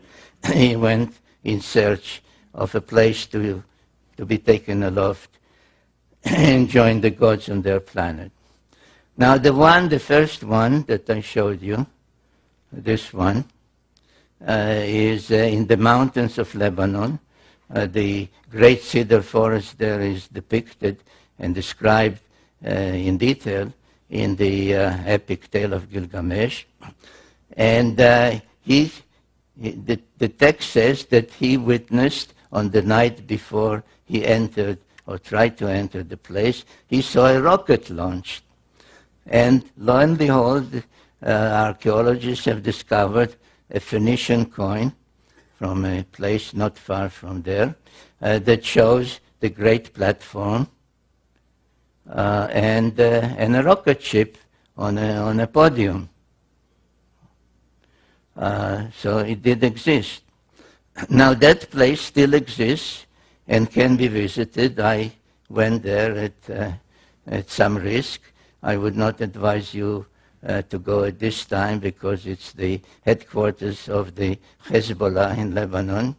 he went in search of a place to be taken aloft and join the gods on their planet. Now the first one that I showed you, this one, is in the mountains of Lebanon. The great cedar forest there is depicted and described in detail in the epic tale of Gilgamesh. And the text says that he witnessed on the night before he entered or tried to enter the place, he saw a rocket launched. And lo and behold, archaeologists have discovered a Phoenician coin from a place not far from there that shows the great platform and a rocket ship on a podium. So it did exist. Now that place still exists and can be visited. I went there at some risk. I would not advise you to go at this time because it's the headquarters of the Hezbollah in Lebanon.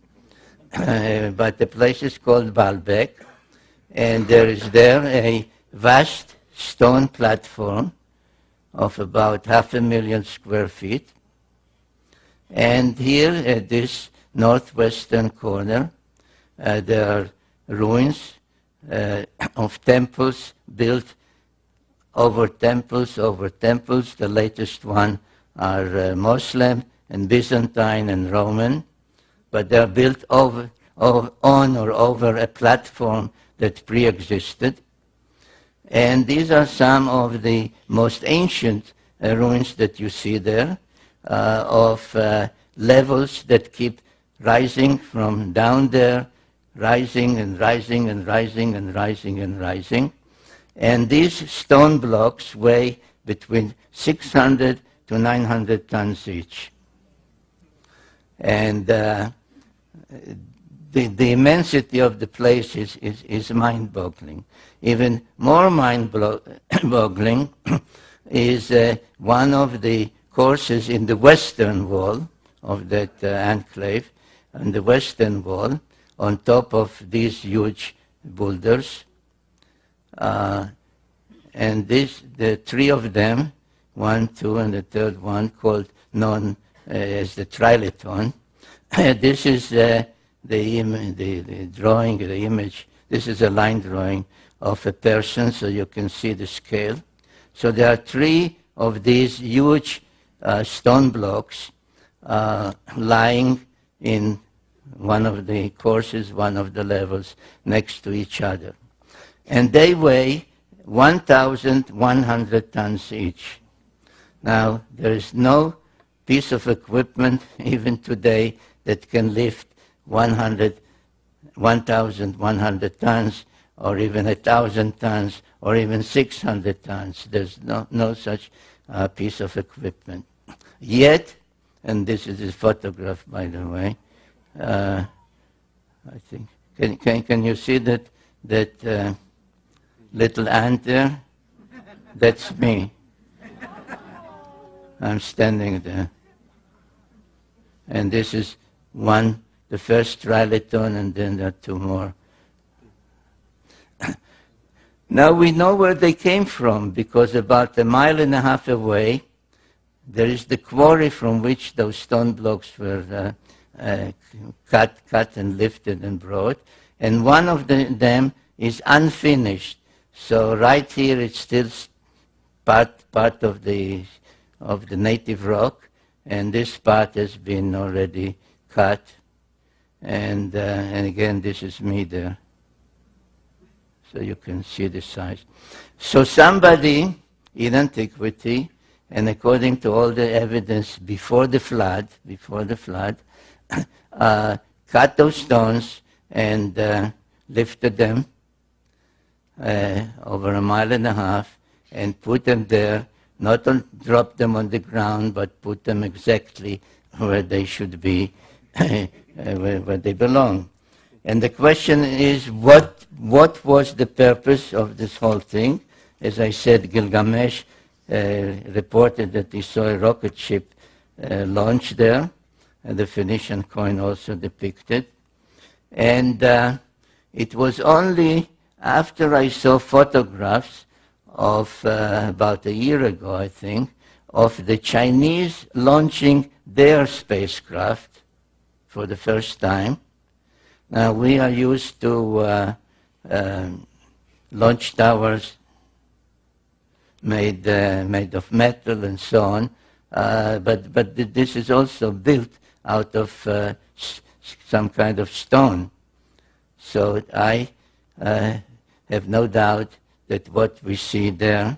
But the place is called Baalbek, and there is there a vast stone platform of about 500,000 square feet. And here at this northwestern corner, there are ruins of temples built over temples. The latest one are Muslim and Byzantine and Roman, but they're built on or over a platform that pre-existed. And these are some of the most ancient ruins that you see there, of levels that keep rising from down there, rising and rising and rising and rising and rising. And these stone blocks weigh between 600 to 900 tons each. And the immensity of the place is mind-boggling. Even more mind-boggling is one of the courses in the western wall of that enclave, on the western wall, on top of these huge boulders. And the three of them, 1, 2, and the third one, known as the Trilithon. This is the drawing, the image. This is a line drawing of a person, so you can see the scale. So there are three of these huge stone blocks lying in one of the courses, one of the levels, next to each other. And they weigh 1,100 tons each. Now, there is no piece of equipment, even today, that can lift 1,100 tons, or even 1,000 tons, or even 600 tons. There's no such piece of equipment. Yet, and this is a photograph, by the way, I think, can you see that little ant there? That's me. I'm standing there. And this is one, the first trilithon, and then there are two more. Now we know where they came from, because about 1.5 miles away, there is the quarry from which those stone blocks were cut and lifted and brought. And one of them is unfinished. So right here it's still part of the native rock, and this part has been already cut. And again, this is me there. So you can see the size. So somebody in antiquity, and according to all the evidence before the flood, cut those stones and lifted them over 1.5 miles and put them there, not drop them on the ground, but put them exactly where they should be, where they belong. And the question is, what was the purpose of this whole thing? As I said, Gilgamesh reported that he saw a rocket ship launch there, and the Phoenician coin also depicted. And it was only after I saw photographs of about a year ago, I think, of the Chinese launching their spacecraft for the first time. Now, we are used to launch towers made of metal and so on, but this is also built out of some kind of stone. So I have no doubt that what we see there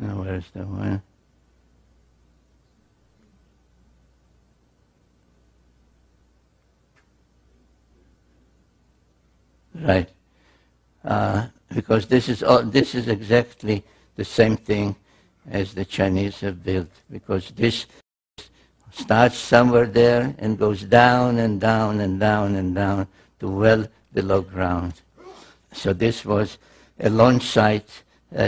now, where's the one? Right, because this is exactly the same thing as the Chinese have built, because this starts somewhere there and goes down and down and down and down to well below ground. So this was a launch site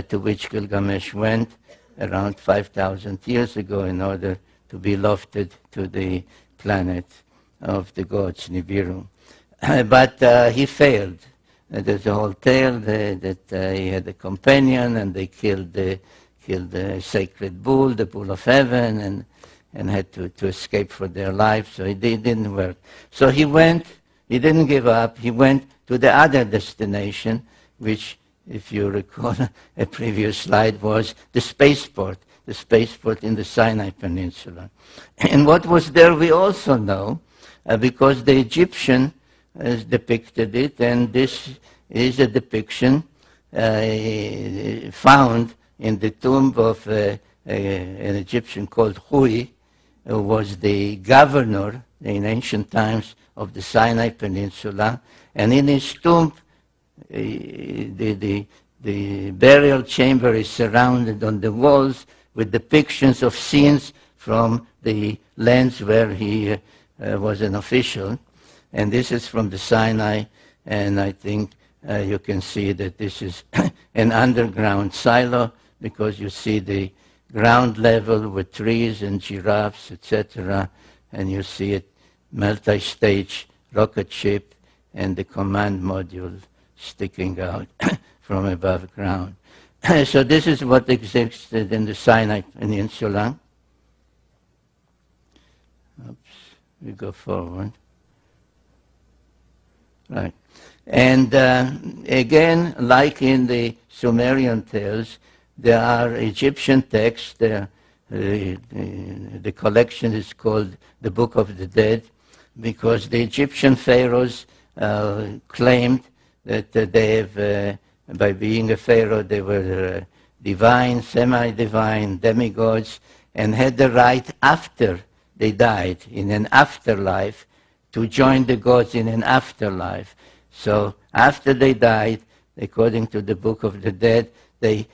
to which Gilgamesh went around 5,000 years ago in order to be lofted to the planet of the gods, Nibiru. But he failed. There's a whole tale that he had a companion, and they killed the sacred bull, the bull of heaven, and had to escape for their life. So it didn't work. So he didn't give up. He went to the other destination, which, if you recall a previous slide, was the spaceport in the Sinai Peninsula. And what was there we also know, because the Egyptian has depicted it, and this is a depiction found in the tomb of an Egyptian called Hui, who was the governor in ancient times of the Sinai Peninsula. And in his tomb, the burial chamber is surrounded on the walls with depictions of scenes from the lands where he was an official. And this is from the Sinai, and I think you can see that this is an underground silo, because you see the ground level with trees and giraffes, etc., and you see it multi-stage rocket ship and the command module sticking out from above ground. So this is what existed in the Sinai Peninsula. Oops, we go forward. Right. And again, like in the Sumerian tales, there are Egyptian texts. The collection is called the Book of the Dead, because the Egyptian pharaohs claimed that they have by being a pharaoh, they were divine, semi-divine, demigods, and had the right after they died, in an afterlife, to join the gods in an afterlife. So after they died, according to the Book of the Dead, they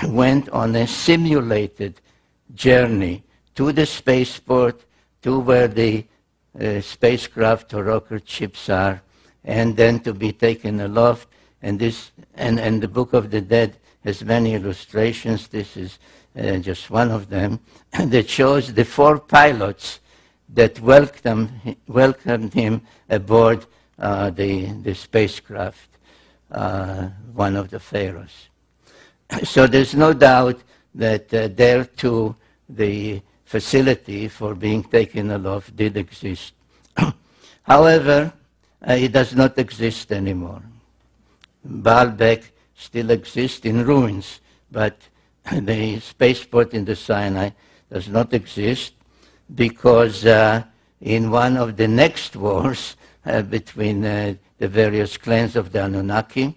went on a simulated journey to the spaceport, to where the spacecraft or rocket ships are, and then to be taken aloft. And the Book of the Dead has many illustrations. This is just one of them that shows the 4 pilots that welcomed him aboard the spacecraft, one of the pharaohs. So there's no doubt that there too the facility for being taken aloft did exist. However, it does not exist anymore. Baalbek still exists in ruins, but the spaceport in the Sinai does not exist because in one of the next wars between the various clans of the Anunnaki,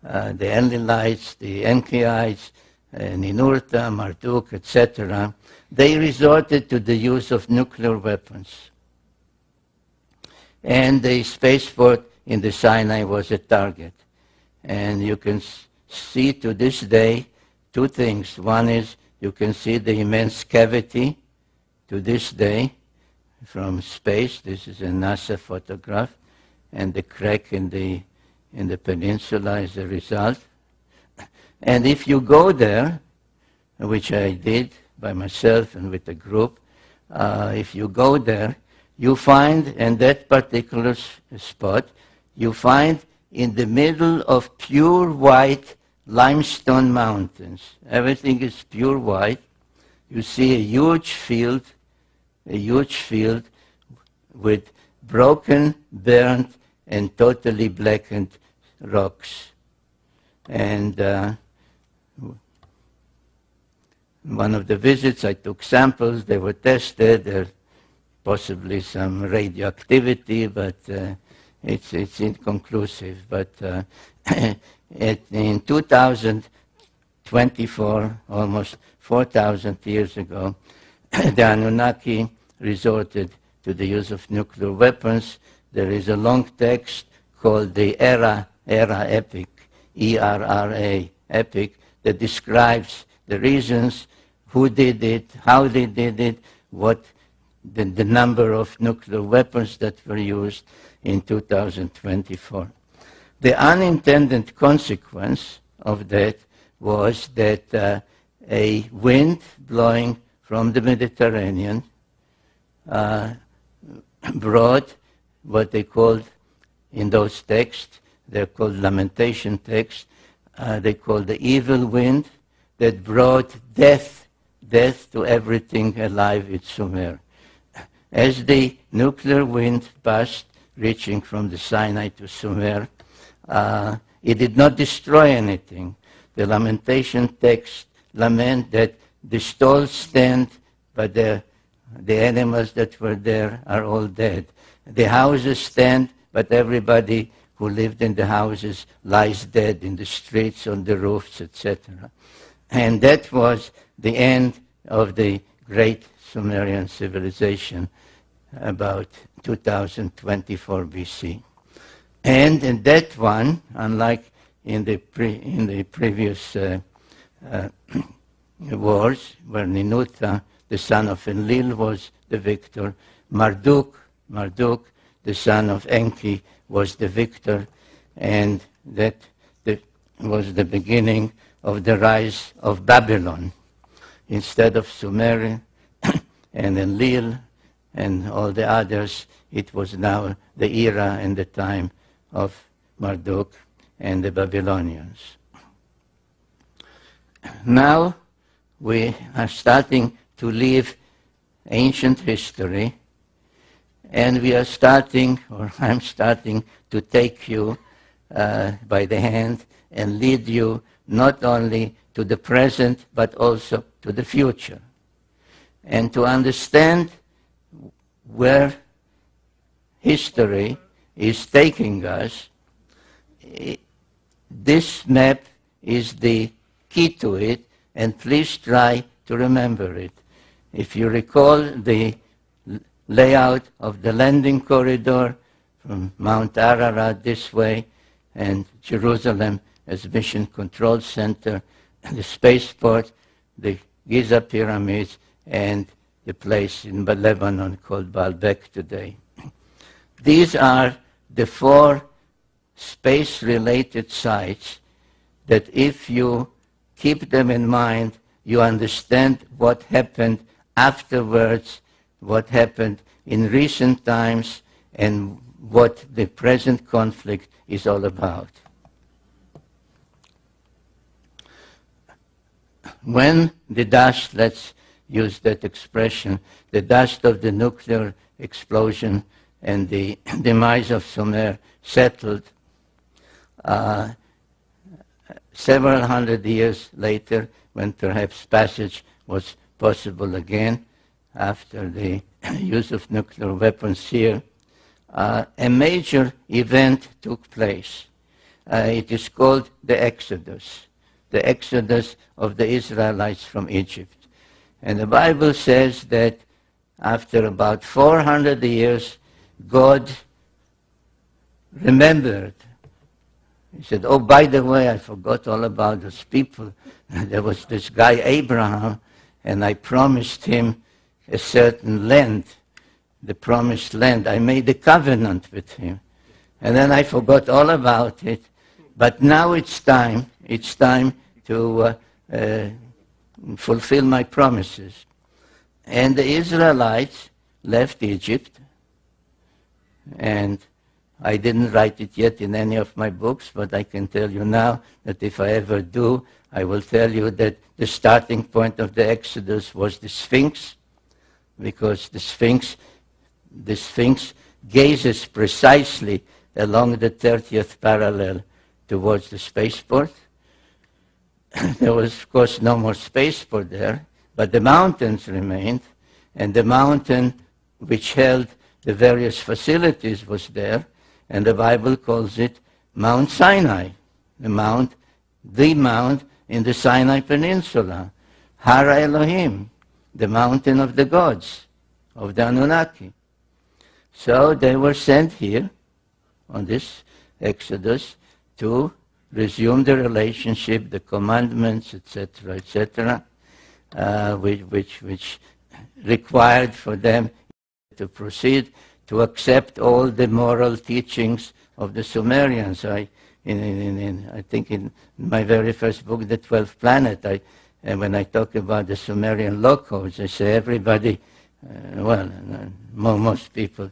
the Enlilites, the Enkyites, Ninurta, Marduk, etc., they resorted to the use of nuclear weapons. And the spaceport in the Sinai was a target. And you can see to this day 2 things. One is you can see the immense cavity to this day from space. This is a NASA photograph. And the crack in the peninsula is a result. And if you go there, which I did by myself and with a group, if you go there, you find in that particular spot, you find in the middle of pure white limestone mountains. Everything is pure white. You see a huge field with broken, burnt, and totally blackened rocks. And one of the visits, I took samples. They were tested. There's possibly some radioactivity, but it's inconclusive. But in 2024, almost 4,000 years ago, the Anunnaki resorted to the use of nuclear weapons. There is a long text called the Era Epic, ERRA Epic, that describes the reasons, who did it, how they did it, what the number of nuclear weapons that were used in 2024. The unintended consequence of that was that a wind blowing from the Mediterranean brought what they called in those texts, they're called lamentation texts, they called the evil wind that brought death to everything alive in Sumer. As the nuclear wind passed, reaching from the Sinai to Sumer, it did not destroy anything. The lamentation text lament that the stalls stand, but the animals that were there are all dead. The houses stand, but everybody who lived in the houses lies dead in the streets, on the roofs, etc. And that was the end of the great Sumerian civilization about 2024 BC. And in that one, unlike in the previous wars, where Ninurta, the son of Enlil, was the victor, Marduk, the son of Enki, was the victor, and that was the beginning of the rise of Babylon. Instead of Sumer and Enlil and all the others, it was now the era and the time of Marduk and the Babylonians. Now we are starting to leave ancient history, and we are starting, or I'm starting, to take you by the hand and lead you not only to the present, but also to the future. And to understand where history is taking us, This map is the key to it, and please try to remember it. If you recall the layout of the landing corridor from Mount Ararat this way, and Jerusalem as Mission Control Center, the spaceport, the Giza pyramids, and the place in Lebanon called Baalbek today. These are the 4 space-related sites that if you keep them in mind, you understand what happened afterwards, what happened in recent times, and what the present conflict is all about. When the dust, let's use that expression, the dust of the nuclear explosion and the demise of Sumer settled, several hundred years later, when perhaps passage was possible again after the use of nuclear weapons here, a major event took place. It is called the Exodus of the Israelites from Egypt. And the Bible says that after about 400 years, God remembered. He said, oh, by the way, I forgot all about those people. There was this guy Abraham, and I promised him a certain land, the promised land. I made a covenant with him. And then I forgot all about it. But now it's time to fulfill my promises. And the Israelites left Egypt, and I didn't write it yet in any of my books, but I can tell you now that if I ever do, I will tell you that the starting point of the Exodus was the Sphinx, because the Sphinx gazes precisely along the 30th parallel towards the spaceport. There was, of course, no more spaceport there, but the mountains remained, and the mountain which held the various facilities was there, and the Bible calls it Mount Sinai, the mount in the Sinai Peninsula, Har Elohim, the mountain of the gods, of the Annunaki. So they were sent here on this Exodus to resume the relationship, the commandments, etc., which required for them to proceed to accept all the moral teachings of the Sumerians. I think in my very first book, The 12th Planet, when I talk about the Sumerian law codes, I say everybody, most people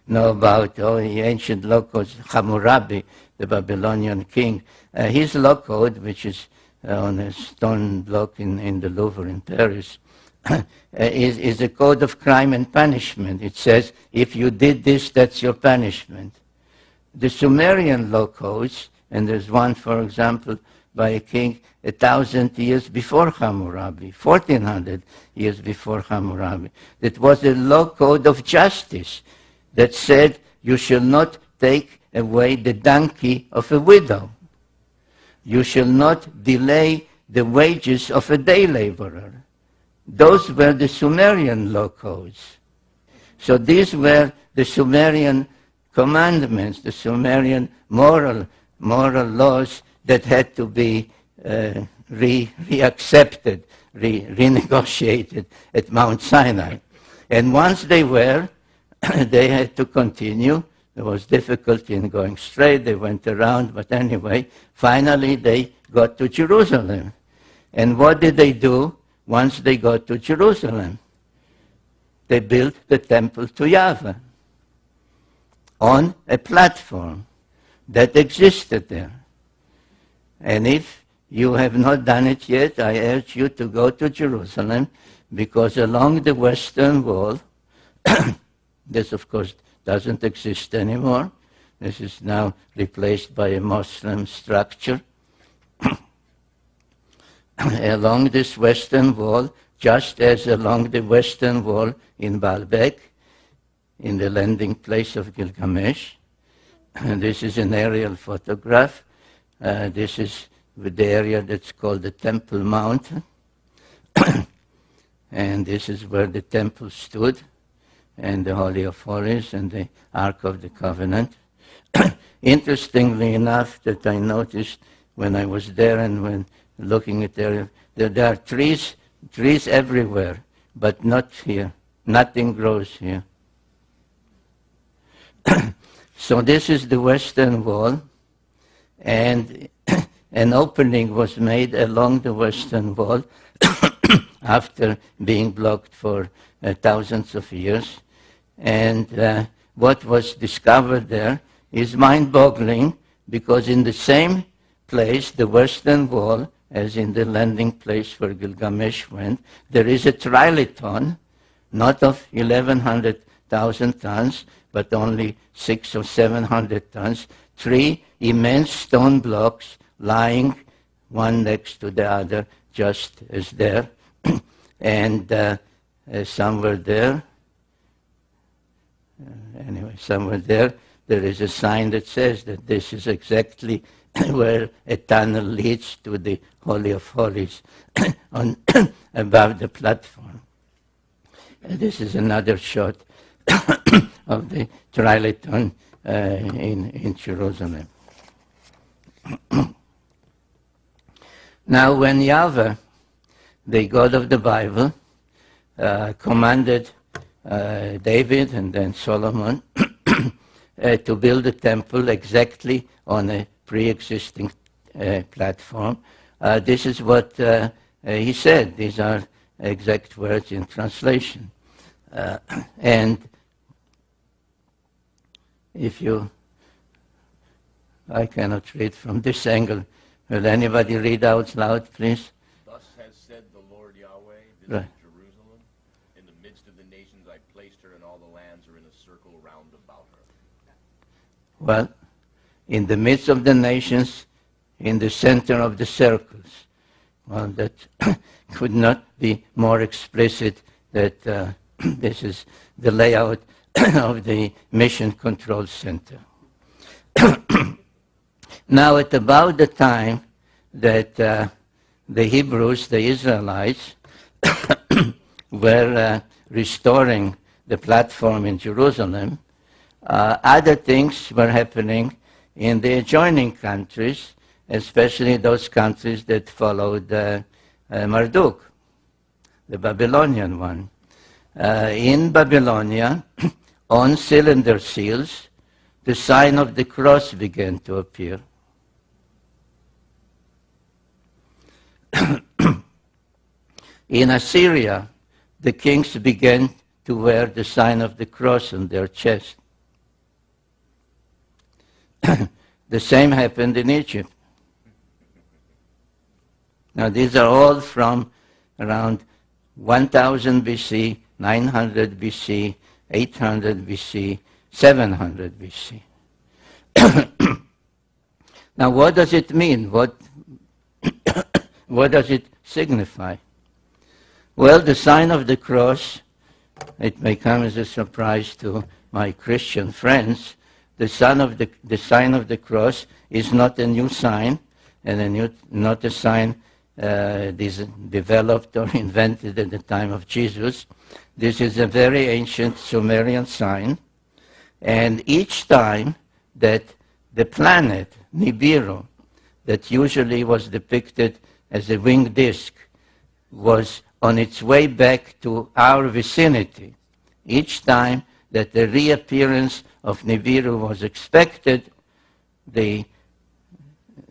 know about all the ancient law codes. Hammurabi, the Babylonian king, his law code, which is on a stone block in the Louvre in Paris, is a code of crime and punishment. It says, if you did this, that's your punishment. The Sumerian law codes, and there's one, for example, by a king 1,000 years before Hammurabi, 1,400 years before Hammurabi, that was a law code of justice that said you shall not take away the donkey of a widow. You shall not delay the wages of a day laborer. Those were the Sumerian law codes. So these were the Sumerian commandments, the Sumerian moral laws that had to be reaccepted, renegotiated at Mount Sinai. And once they were, they had to continue. There was difficulty in going straight. They went around, but anyway, finally they got to Jerusalem. And what did they do once they got to Jerusalem? They built the temple to Yahweh on a platform that existed there. And if you have not done it yet, I urge you to go to Jerusalem, because along the Western Wall, this of course doesn't exist anymore. This is now replaced by a Muslim structure. Along this Western Wall, just as along the Western Wall in Baalbek, in the landing place of Gilgamesh, and this is an aerial photograph, This is the area that's called the Temple Mount. And this is where the temple stood, and the Holy of Holies, and the Ark of the Covenant. Interestingly enough, that I noticed when I was there and when looking at there are trees everywhere, but not here. Nothing grows here. So this is the western wall, and an opening was made along the western wall after being blocked for thousands of years. And what was discovered there is mind-boggling, because in the same place, the western wall, as in the landing place where Gilgamesh went, there is a trilithon, not of 1,100,000 tons, but only 600 or 700 tons, 3 immense stone blocks lying one next to the other, just as there. And somewhere there, there is a sign that says that this is exactly where a tunnel leads to the Holy of Holies above the platform. And this is another shot of the trilithon in Jerusalem. Now, when Yahweh, the God of the Bible, commanded David and then Solomon to build a temple exactly on a pre-existing platform, this is what he said. These are exact words in translation. And if you, I cannot read from this angle. Will anybody read out loud, please? Thus has said the Lord Yahweh, visit Right. Jerusalem. In the midst of the nations I placed her, and all the lands are in a circle round about her. Well, in the midst of the nations, in the center of the circles. Well, that could not be more explicit that this is the layout of the Mission Control Center. Now, at about the time that the Hebrews, the Israelites, were restoring the platform in Jerusalem, other things were happening in the adjoining countries, especially those countries that followed Marduk, the Babylonian one. In Babylonia, on cylinder seals, the sign of the cross began to appear. In Assyria, the kings began to wear the sign of the cross on their chest. The same happened in Egypt. Now, these are all from around 1000 BC, 900 BC, 800 BC, 700 BC. Now, what does it mean? What does it signify? Well, the sign of the cross, it may come as a surprise to my Christian friends, the sign of the cross is not a new sign, and not a sign developed or invented at the time of Jesus. This is a very ancient Sumerian sign, and each time that the planet, Nibiru, that usually was depicted as a winged disk, was on its way back to our vicinity, each time that the reappearance of Nibiru was expected, the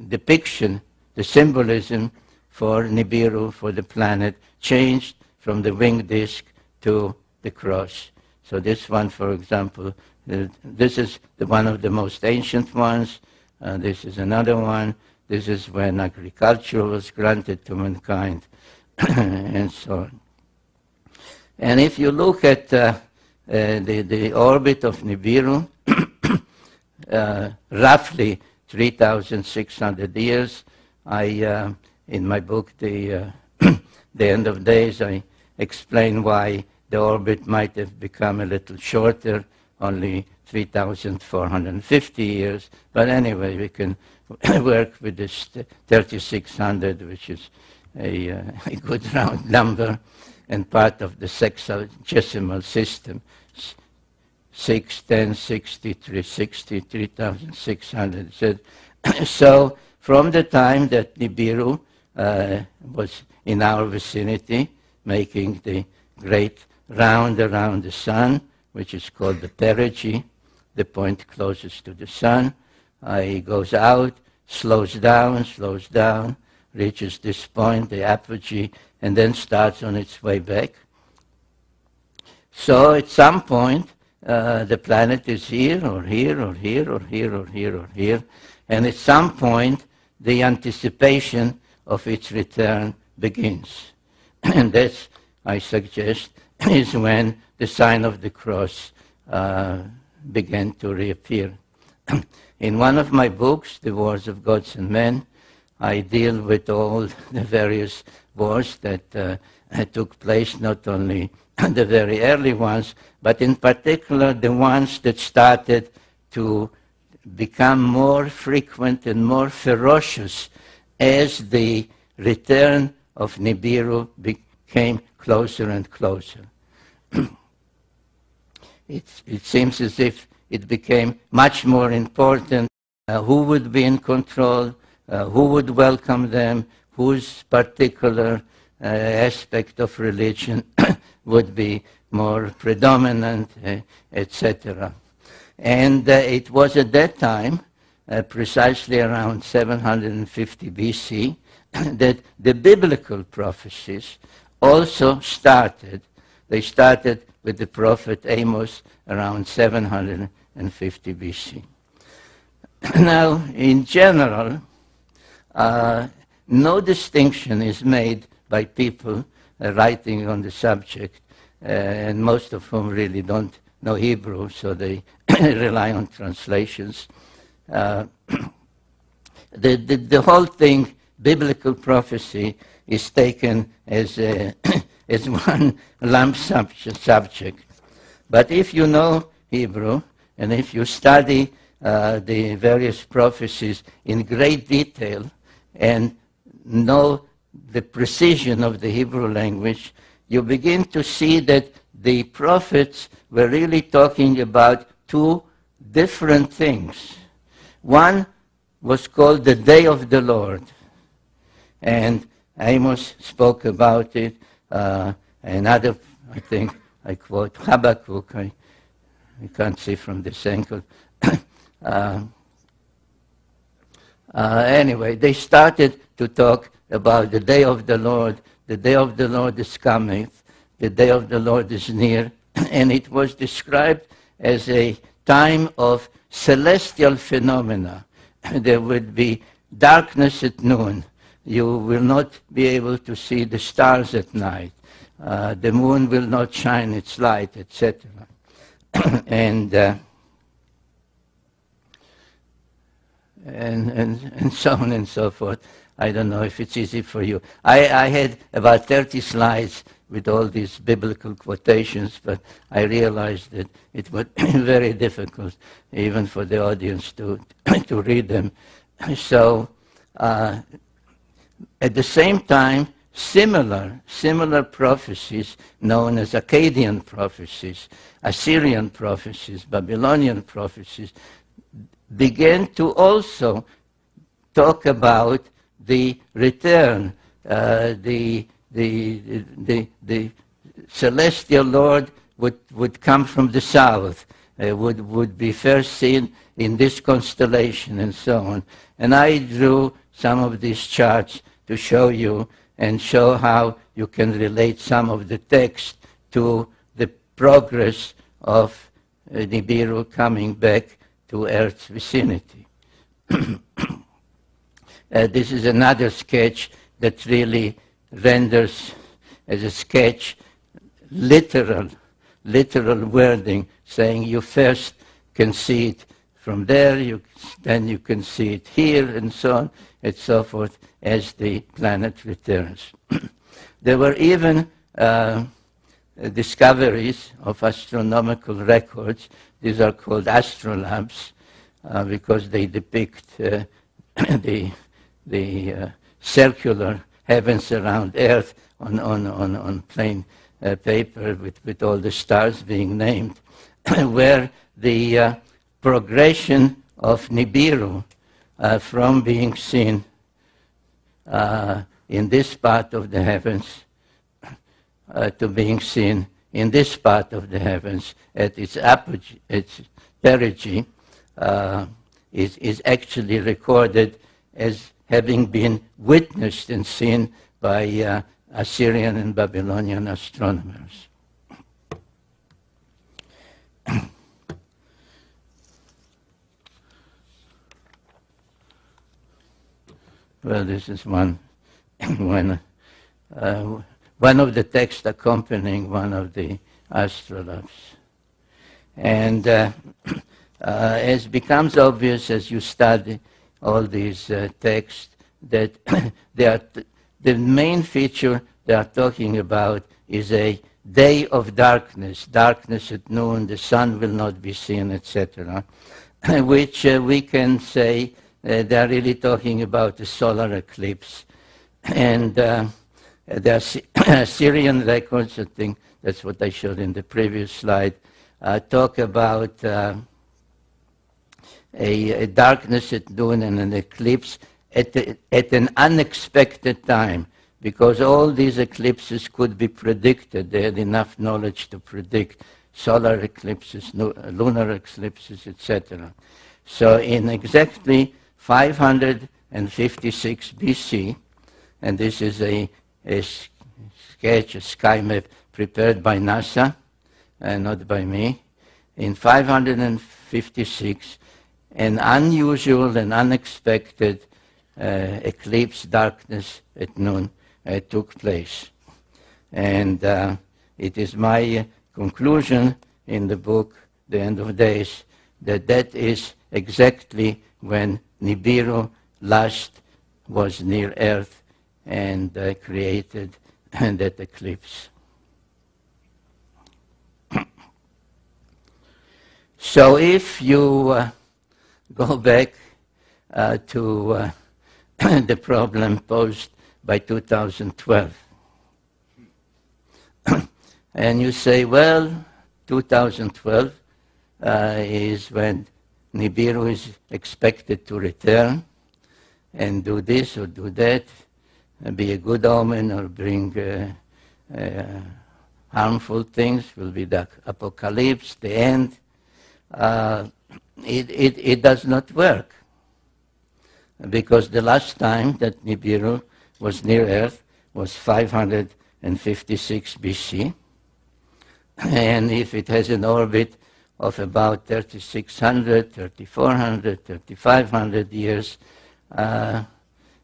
depiction, the symbolism for Nibiru, for the planet, changed from the winged disk to the cross. So this one, for example, this is one of the most ancient ones. This is another one. This is when agriculture was granted to mankind, and so on. And if you look at the orbit of Nibiru, roughly 3,600 years. In my book, The End of Days, I explain why the orbit might have become a little shorter, only 3,450 years. But anyway, work with this 3600, which is a good round number, and part of the sexagesimal system, 6, 10, 63, 60, 3,600. So from the time that Nibiru was in our vicinity, making the great round around the sun, which is called the perigee, the point closest to the sun, he goes out, slows down, reaches this point, the apogee, and then starts on its way back. So at some point, the planet is here, or here, or here, or here, or here, or here, and at some point, the anticipation of its return begins. And that's, I suggest, is when the sign of the cross began to reappear. In one of my books, The Wars of Gods and Men, I deal with all the various wars that took place, not only the very early ones, but in particular the ones that started to become more frequent and more ferocious as the return of Nibiru became closer and closer. It seems as if it became much more important who would be in control, who would welcome them, whose particular aspect of religion would be more predominant, etc. And it was at that time, precisely around 750 BC, that the biblical prophecies also started. They started with the prophet Amos around 750 BC. Now, in general, no distinction is made by people writing on the subject, and most of whom really don't know Hebrew, so they rely on translations. The whole thing, biblical prophecy, is taken as as one lump subject. But if you know Hebrew, and if you study the various prophecies in great detail, and know the precision of the Hebrew language, you begin to see that the prophets were really talking about two different things. One was called the Day of the Lord, and Amos spoke about it. Another, I think, I quote Habakkuk, I can't see from this angle. Anyway, they started to talk about the day of the Lord. The day of the Lord is coming. The day of the Lord is near. And it was described as a time of celestial phenomena. There would be darkness at noon. You will not be able to see the stars at night. The moon will not shine its light, etc. and so on and so forth. I don't know if it's easy for you. I had about 30 slides with all these biblical quotations, but I realized that it was very difficult, even for the audience, to read them. So, at the same time, similar prophecies, known as Akkadian prophecies, Assyrian prophecies, Babylonian prophecies, began to also talk about the return, the celestial Lord would come from the south, would be first seen in this constellation, and so on. And I drew some of these charts to show you and show how you can relate some of the text to the progress of Nibiru coming back to Earth's vicinity. This is another sketch that really renders as a sketch literal wording, saying you first can see it from there, then you can see it here, and so on and so forth, as the planet returns. There were even discoveries of astronomical records. These are called astrolabes because they depict the circular heavens around Earth on plain paper with all the stars being named, where the progression of Nibiru from being seen in this part of the heavens to being seen in this part of the heavens at its apogee, its perigee, is actually recorded as having been witnessed and seen by Assyrian and Babylonian astronomers. Well, this is one of the texts accompanying one of the astrolabes. And as becomes obvious as you study all these texts, that the main feature they are talking about is a day of darkness, darkness at noon, the sun will not be seen, etc., which we can say they are really talking about the solar eclipse. And the Assyrian records, I think that's what I showed in the previous slide, talk about a darkness at noon and an eclipse at an unexpected time, because all these eclipses could be predicted. They had enough knowledge to predict solar eclipses, lunar eclipses, etc. So in exactly 556 BC, and this is a sketch, a sky map prepared by NASA, not by me. In 556, an unusual and unexpected eclipse, darkness at noon, took place. And it is my conclusion in the book, The End of Days, that that is exactly when Nibiru last was near Earth and created that eclipse. So if you go back to the problem posed by 2012, and you say, well, 2012 is when Nibiru is expected to return and do this or do that, be a good omen or bring harmful things, will be the apocalypse, the end. It does not work, because the last time that Nibiru was near Earth was 556 BC, and if it has an orbit of about 3,600, 3,400, 3,500 years,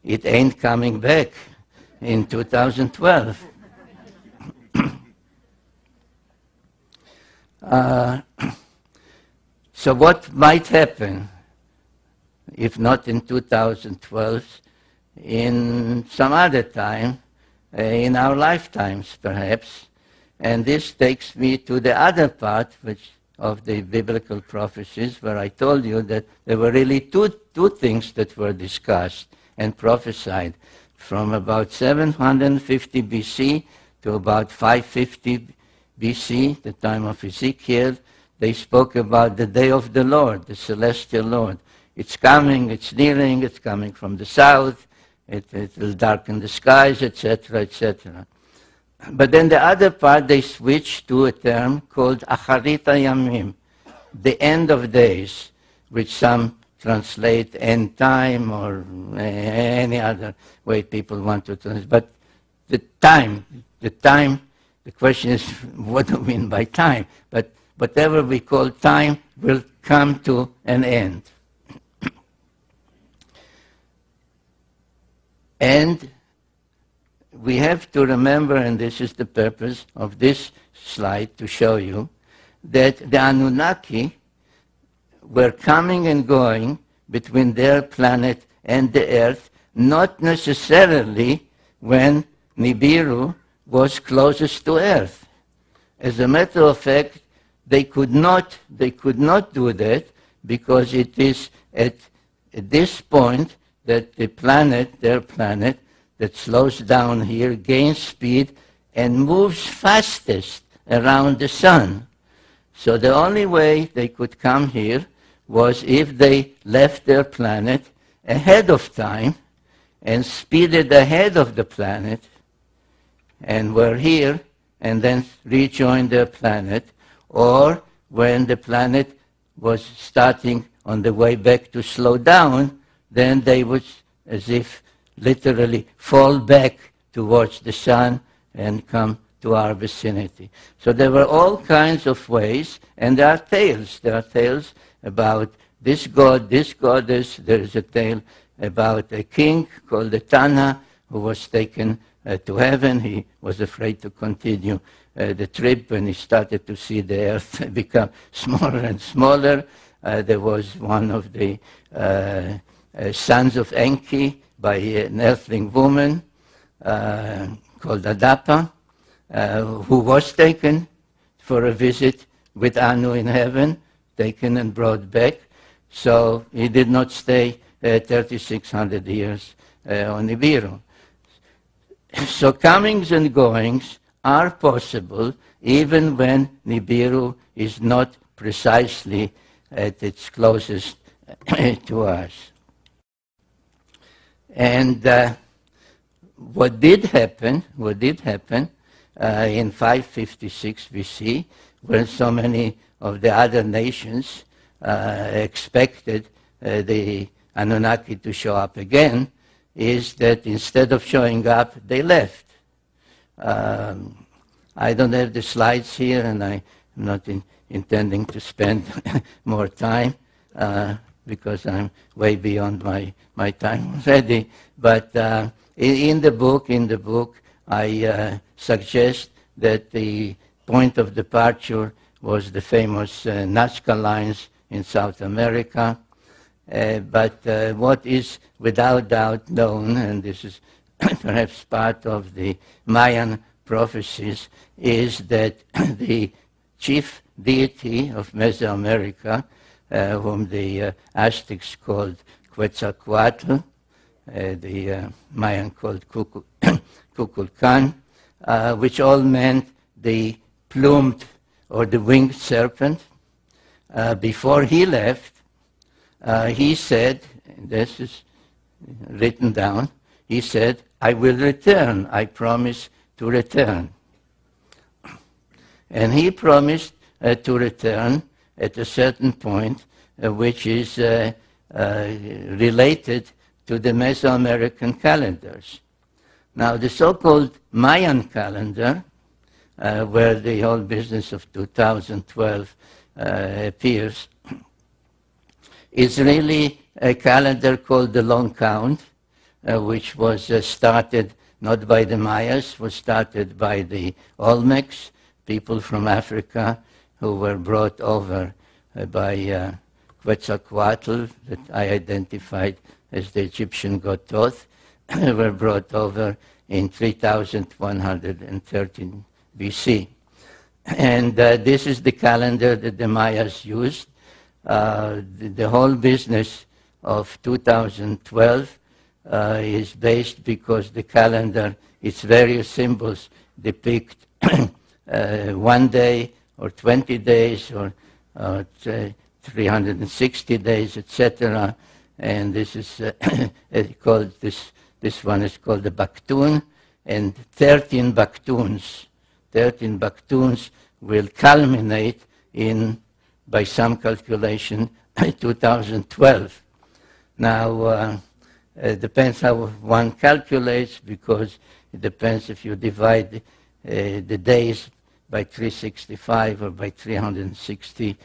it ain't coming back in 2012. So what might happen, if not in 2012, in some other time, in our lifetimes perhaps? And this takes me to the other part of the biblical prophecies, where I told you that there were really two things that were discussed and prophesied from about 750 BC to about 550 BC, the time of Ezekiel. They spoke about the day of the Lord, the celestial Lord. It's coming, it's nearing, it's coming from the south, it will darken the skies, etc., etc. But then the other part, they switched to a term called Acharit Hayamim, the end of days, which some translate end time or any other way people want to translate. But the time, the question is, what do we mean by time? But whatever we call time will come to an end. And we have to remember, and this is the purpose of this slide, to show you that the Anunnaki were coming and going between their planet and the Earth, not necessarily when Nibiru was closest to Earth. As a matter of fact, they could not do that, because it is at this point that the planet, their planet, that slows down here, gains speed and moves fastest around the sun. So the only way they could come here was if they left their planet ahead of time and speeded ahead of the planet and were here and then rejoined their planet, or when the planet was starting on the way back to slow down, then they would, as if literally, fall back towards the sun and come to our vicinity. So there were all kinds of ways, and there are tales. There are tales about this god, this goddess. There is a tale about a king called the Tana who was taken to heaven. He was afraid to continue the trip when he started to see the earth become smaller and smaller. There was one of the sons of Enki by an earthling woman called Adapa, who was taken for a visit with Anu in heaven, taken and brought back. So he did not stay 3,600 years on Nibiru. So comings and goings are possible even when Nibiru is not precisely at its closest to us. And what did happen in 556 BC, when so many of the other nations expected the Anunnaki to show up again, is that instead of showing up, they left. I don't have the slides here, and I'm not intending to spend more time because I'm way beyond my time already. But in the book, I suggest that the point of departure was the famous Nazca lines in South America. But what is without doubt known, and this is perhaps part of the Mayan prophecies, is that the chief deity of Mesoamerica, whom the Aztecs called Quetzalcoatl, the Mayan called Kukulkan, which all meant the plumed or the winged serpent. Before he left, he said, this is written down, he said, "I will return, I promise to return." And he promised to return at a certain point, which is related to the Mesoamerican calendars. Now, the so-called Mayan calendar, where the whole business of 2012 appears, is really a calendar called the Long Count, which was started not by the Mayas, was started by the Olmecs, people from Africa who were brought over by Quetzalcoatl, that I identified as the Egyptian god Thoth, were brought over in 3113 BC. And this is the calendar that the Mayas used. The whole business of 2012 is based because the calendar, its various symbols depict 1 day or 20 days or 360 days, etc. And this is called this one is called the Bakhtun, and 13 Bakhtuns. 13 Bakhtuns will culminate in, by some calculation, 2012. Now, it depends how one calculates, because it depends if you divide the days by 365 or by 360.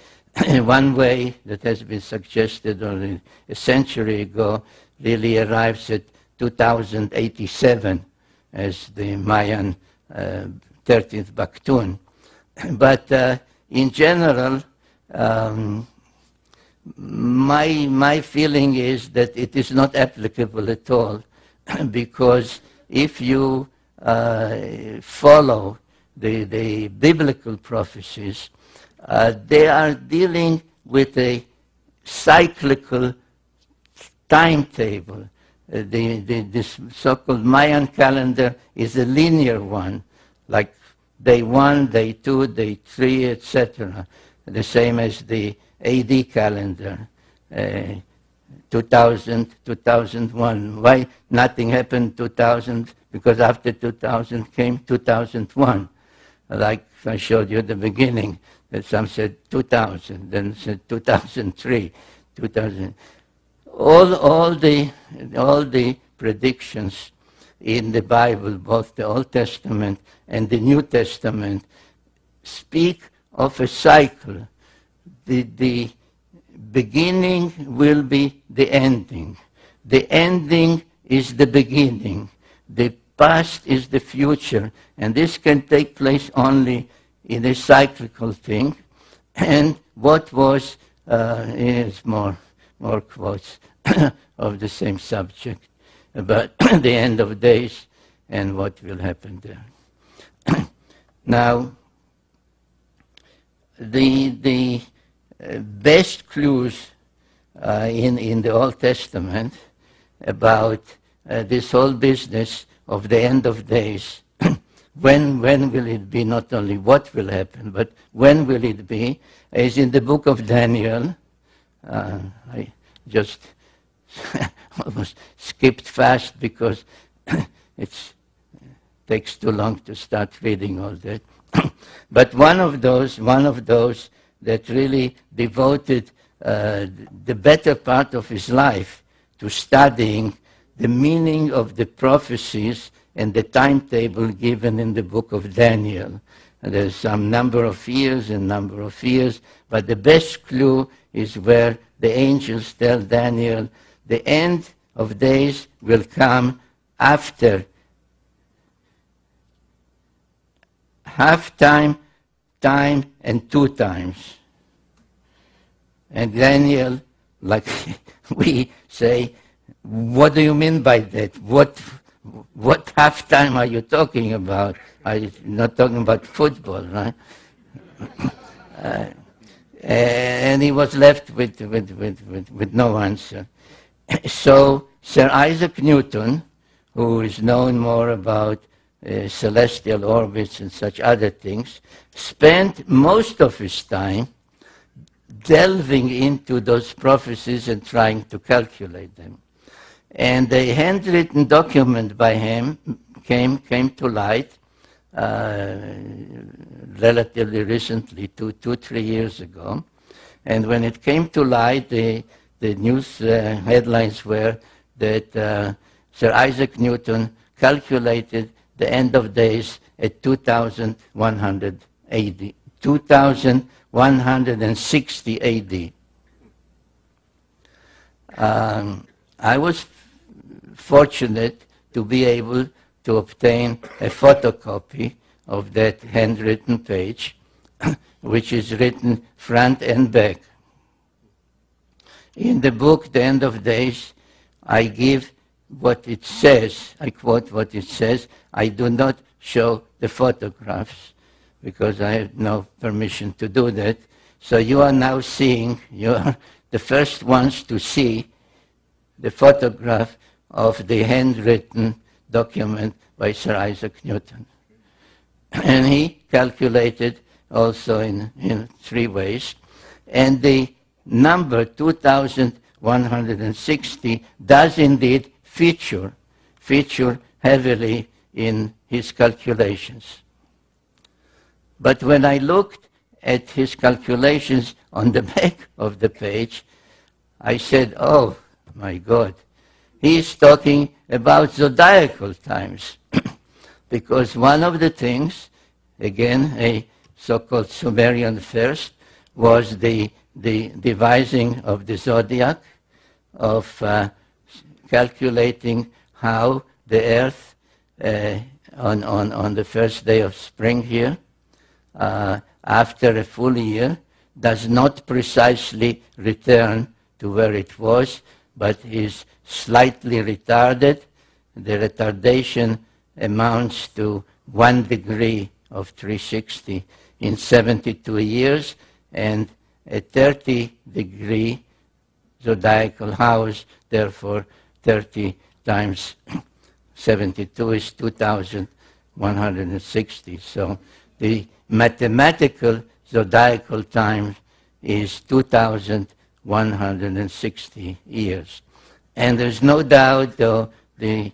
One way that has been suggested only a century ago really arrives at 2087 as the Mayan 13th Bakhtun. But in general, my feeling is that it is not applicable at all, because if you follow the biblical prophecies, they are dealing with a cyclical timetable. this so-called Mayan calendar is a linear one, like day 1, day 2, day 3, etc. The same as the AD calendar, 2000, 2001. Why nothing happened 2000? Because after 2000 came 2001. Like I showed you at the beginning, that some said 2000, then said 2003, 2000. All the predictions in the Bible, both the Old Testament and the New Testament, speak of a cycle. The beginning will be the ending. The ending is the beginning. The past is the future. And this can take place only in a cyclical thing. And what was, is more quotes of the same subject about the end of days and what will happen there. Now, the best clues in the Old Testament about this whole business of the end of days, when will it be, not only what will happen, but when will it be, is in the book of Daniel. I just almost skipped fast because it takes too long to start reading all that. But one of those that really devoted the better part of his life to studying the meaning of the prophecies and the timetable given in the book of Daniel. And there's some number of years, but the best clue is where the angels tell Daniel, the end of days will come after half time, time, and 2 times. And Daniel, like we say, what do you mean by that? What half time are you talking about? I'm not talking about football, right? And he was left with no answer. So Sir Isaac Newton, who is known more about celestial orbits and such other things, spent most of his time delving into those prophecies and trying to calculate them. And a handwritten document by him came to light relatively recently, 2-3 years ago. And when it came to light, the news headlines were that Sir Isaac Newton calculated the end of days at 2100 AD, 2160 AD. I was fortunate to be able to obtain a photocopy of that handwritten page, which is written front and back. In the book, The End of Days, I give what it says. I quote what it says. I do not show the photographs because I have no permission to do that. So you are now seeing, you are the first ones to see the photograph of the handwritten document by Sir Isaac Newton. And he calculated also in 3 ways. And the number 2160 does indeed feature heavily in his calculations. But when I looked at his calculations on the back of the page, I said, oh my God, he is talking about zodiacal times. Because one of the things, again, a so-called Sumerian first, was the devising of the zodiac, of calculating how the earth on the first day of spring here, after a full year, does not precisely return to where it was, but is slightly retarded. The retardation amounts to 1 degree of 360 in 72 years, and a 30-degree zodiacal house, therefore 30 times 72 is 2,160. So the mathematical zodiacal time is 2,160 years. And there's no doubt, though, the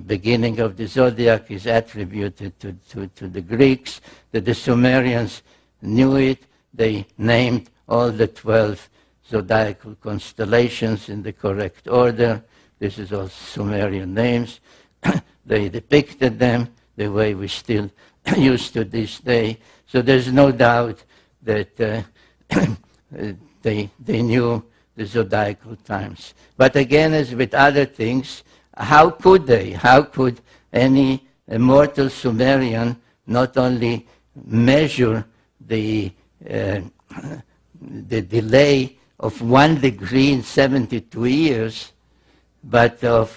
beginning of the zodiac is attributed to the Greeks, that the Sumerians knew it. They named all the 12 zodiacal constellations in the correct order. This is all Sumerian names. They depicted them the way we still use to this day. So there's no doubt that they knew the zodiacal times. But again, as with other things, how could they? How could any immortal Sumerian not only measure the delay of 1 degree in 72 years, but of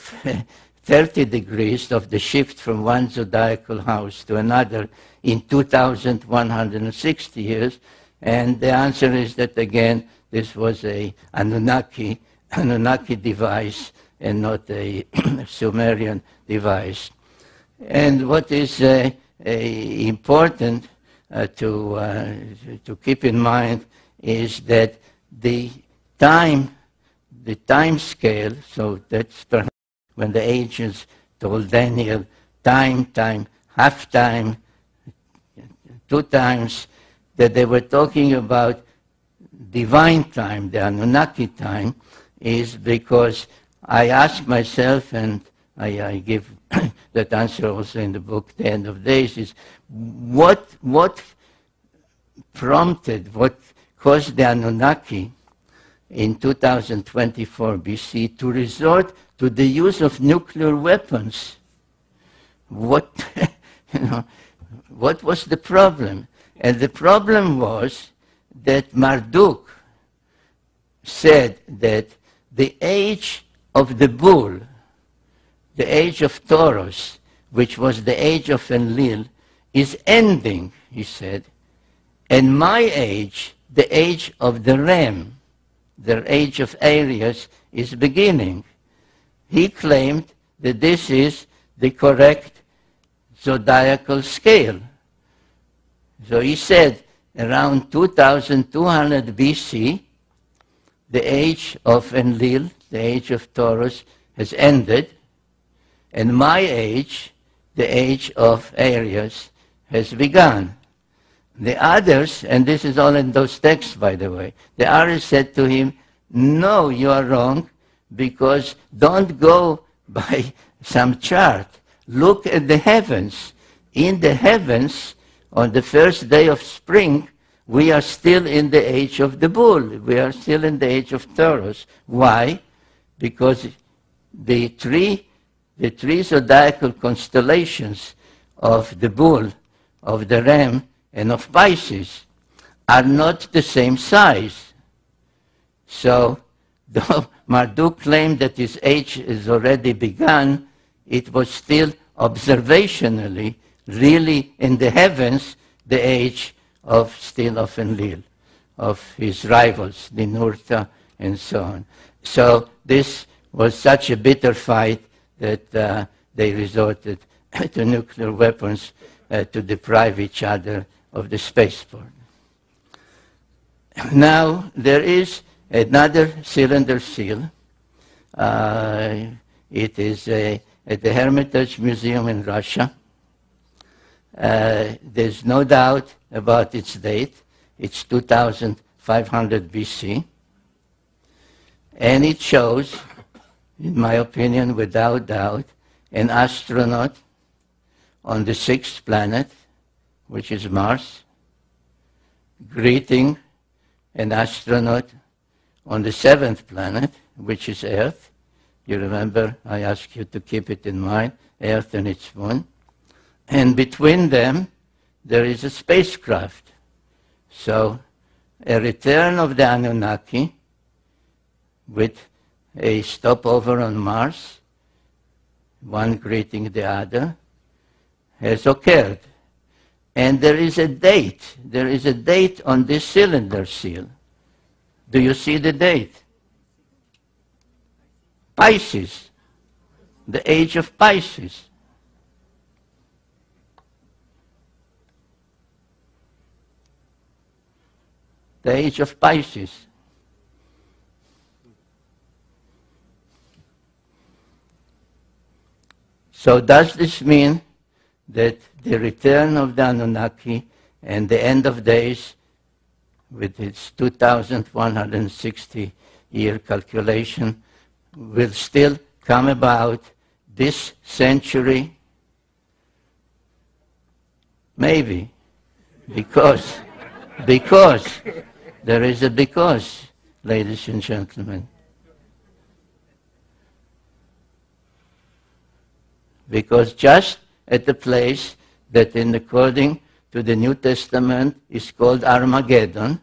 30 degrees of the shift from one zodiacal house to another in 2,160 years? And the answer is that, again, this was a Anunnaki device and not a Sumerian device. And what is important to keep in mind is that the time scale, so that's perhaps when the ancients told Daniel time, half time, 2 times, that they were talking about divine time, the Anunnaki time, is because I ask myself, and I give that answer also in the book, The End of Days, is what prompted, what caused the Anunnaki in 2024 BC to resort to the use of nuclear weapons? What was the problem? And the problem was that Marduk said that the age of the bull, the age of Taurus, which was the age of Enlil, is ending, he said, and my age, the age of the ram, the age of Aries, is beginning. He claimed that this is the correct zodiacal scale. So he said around 2200 BC, the age of Enlil, the age of Taurus, has ended, and my age, the age of Aries, has begun. The others, and this is all in those texts, by the way, the others said to him, no, you are wrong, because don't go by some chart. Look at the heavens. In the heavens, on the first day of spring, we are still in the age of the bull. We are still in the age of Taurus. Why? Because the three zodiacal constellations of the bull, of the ram, and of Pisces are not the same size. So, though Marduk claimed that his age has already begun, it was still observationally, really in the heavens, the age of Enlil, of his rivals, Ninurta, and so on. So this was such a bitter fight that they resorted to nuclear weapons to deprive each other of the spaceport. Now, there is another cylinder seal. It is at the Hermitage Museum in Russia. There's no doubt about its date. It's 2500 BC. And it shows, in my opinion, without doubt, an astronaut on the 6th planet, which is Mars, greeting an astronaut on the 7th planet, which is Earth. You remember I asked you to keep it in mind, Earth and its moon. And between them, there is a spacecraft. So, a return of the Anunnaki with a stopover on Mars, one greeting the other, has occurred. And there is a date. There is a date on this cylinder seal. Do you see the date? Pisces. the age of Pisces. The age of Pisces. So does this mean that the return of the Anunnaki and the end of days, with its 2,160-year calculation, will still come about this century? Maybe. Because there is a because, ladies and gentlemen. Because just at the place that, according to the New Testament, is called Armageddon,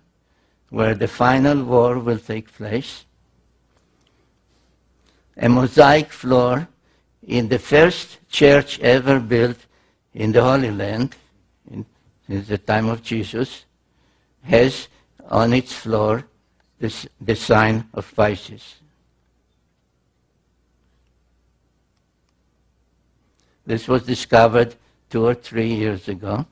where the final war will take place, a mosaic floor in the first church ever built in the Holy Land, since the time of Jesus, has on its floor the sign of Pisces. This was discovered 2 or 3 years ago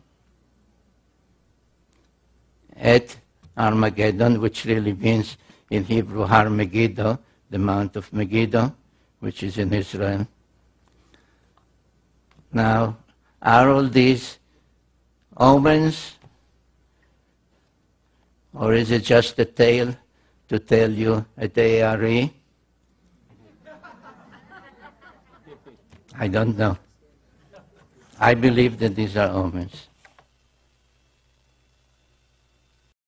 at Armageddon, which really means in Hebrew Har Megiddo, the Mount of Megiddo, which is in Israel. Now, are all these omens, or is it just a tale to tell you at ARE? I don't know. I believe that these are omens.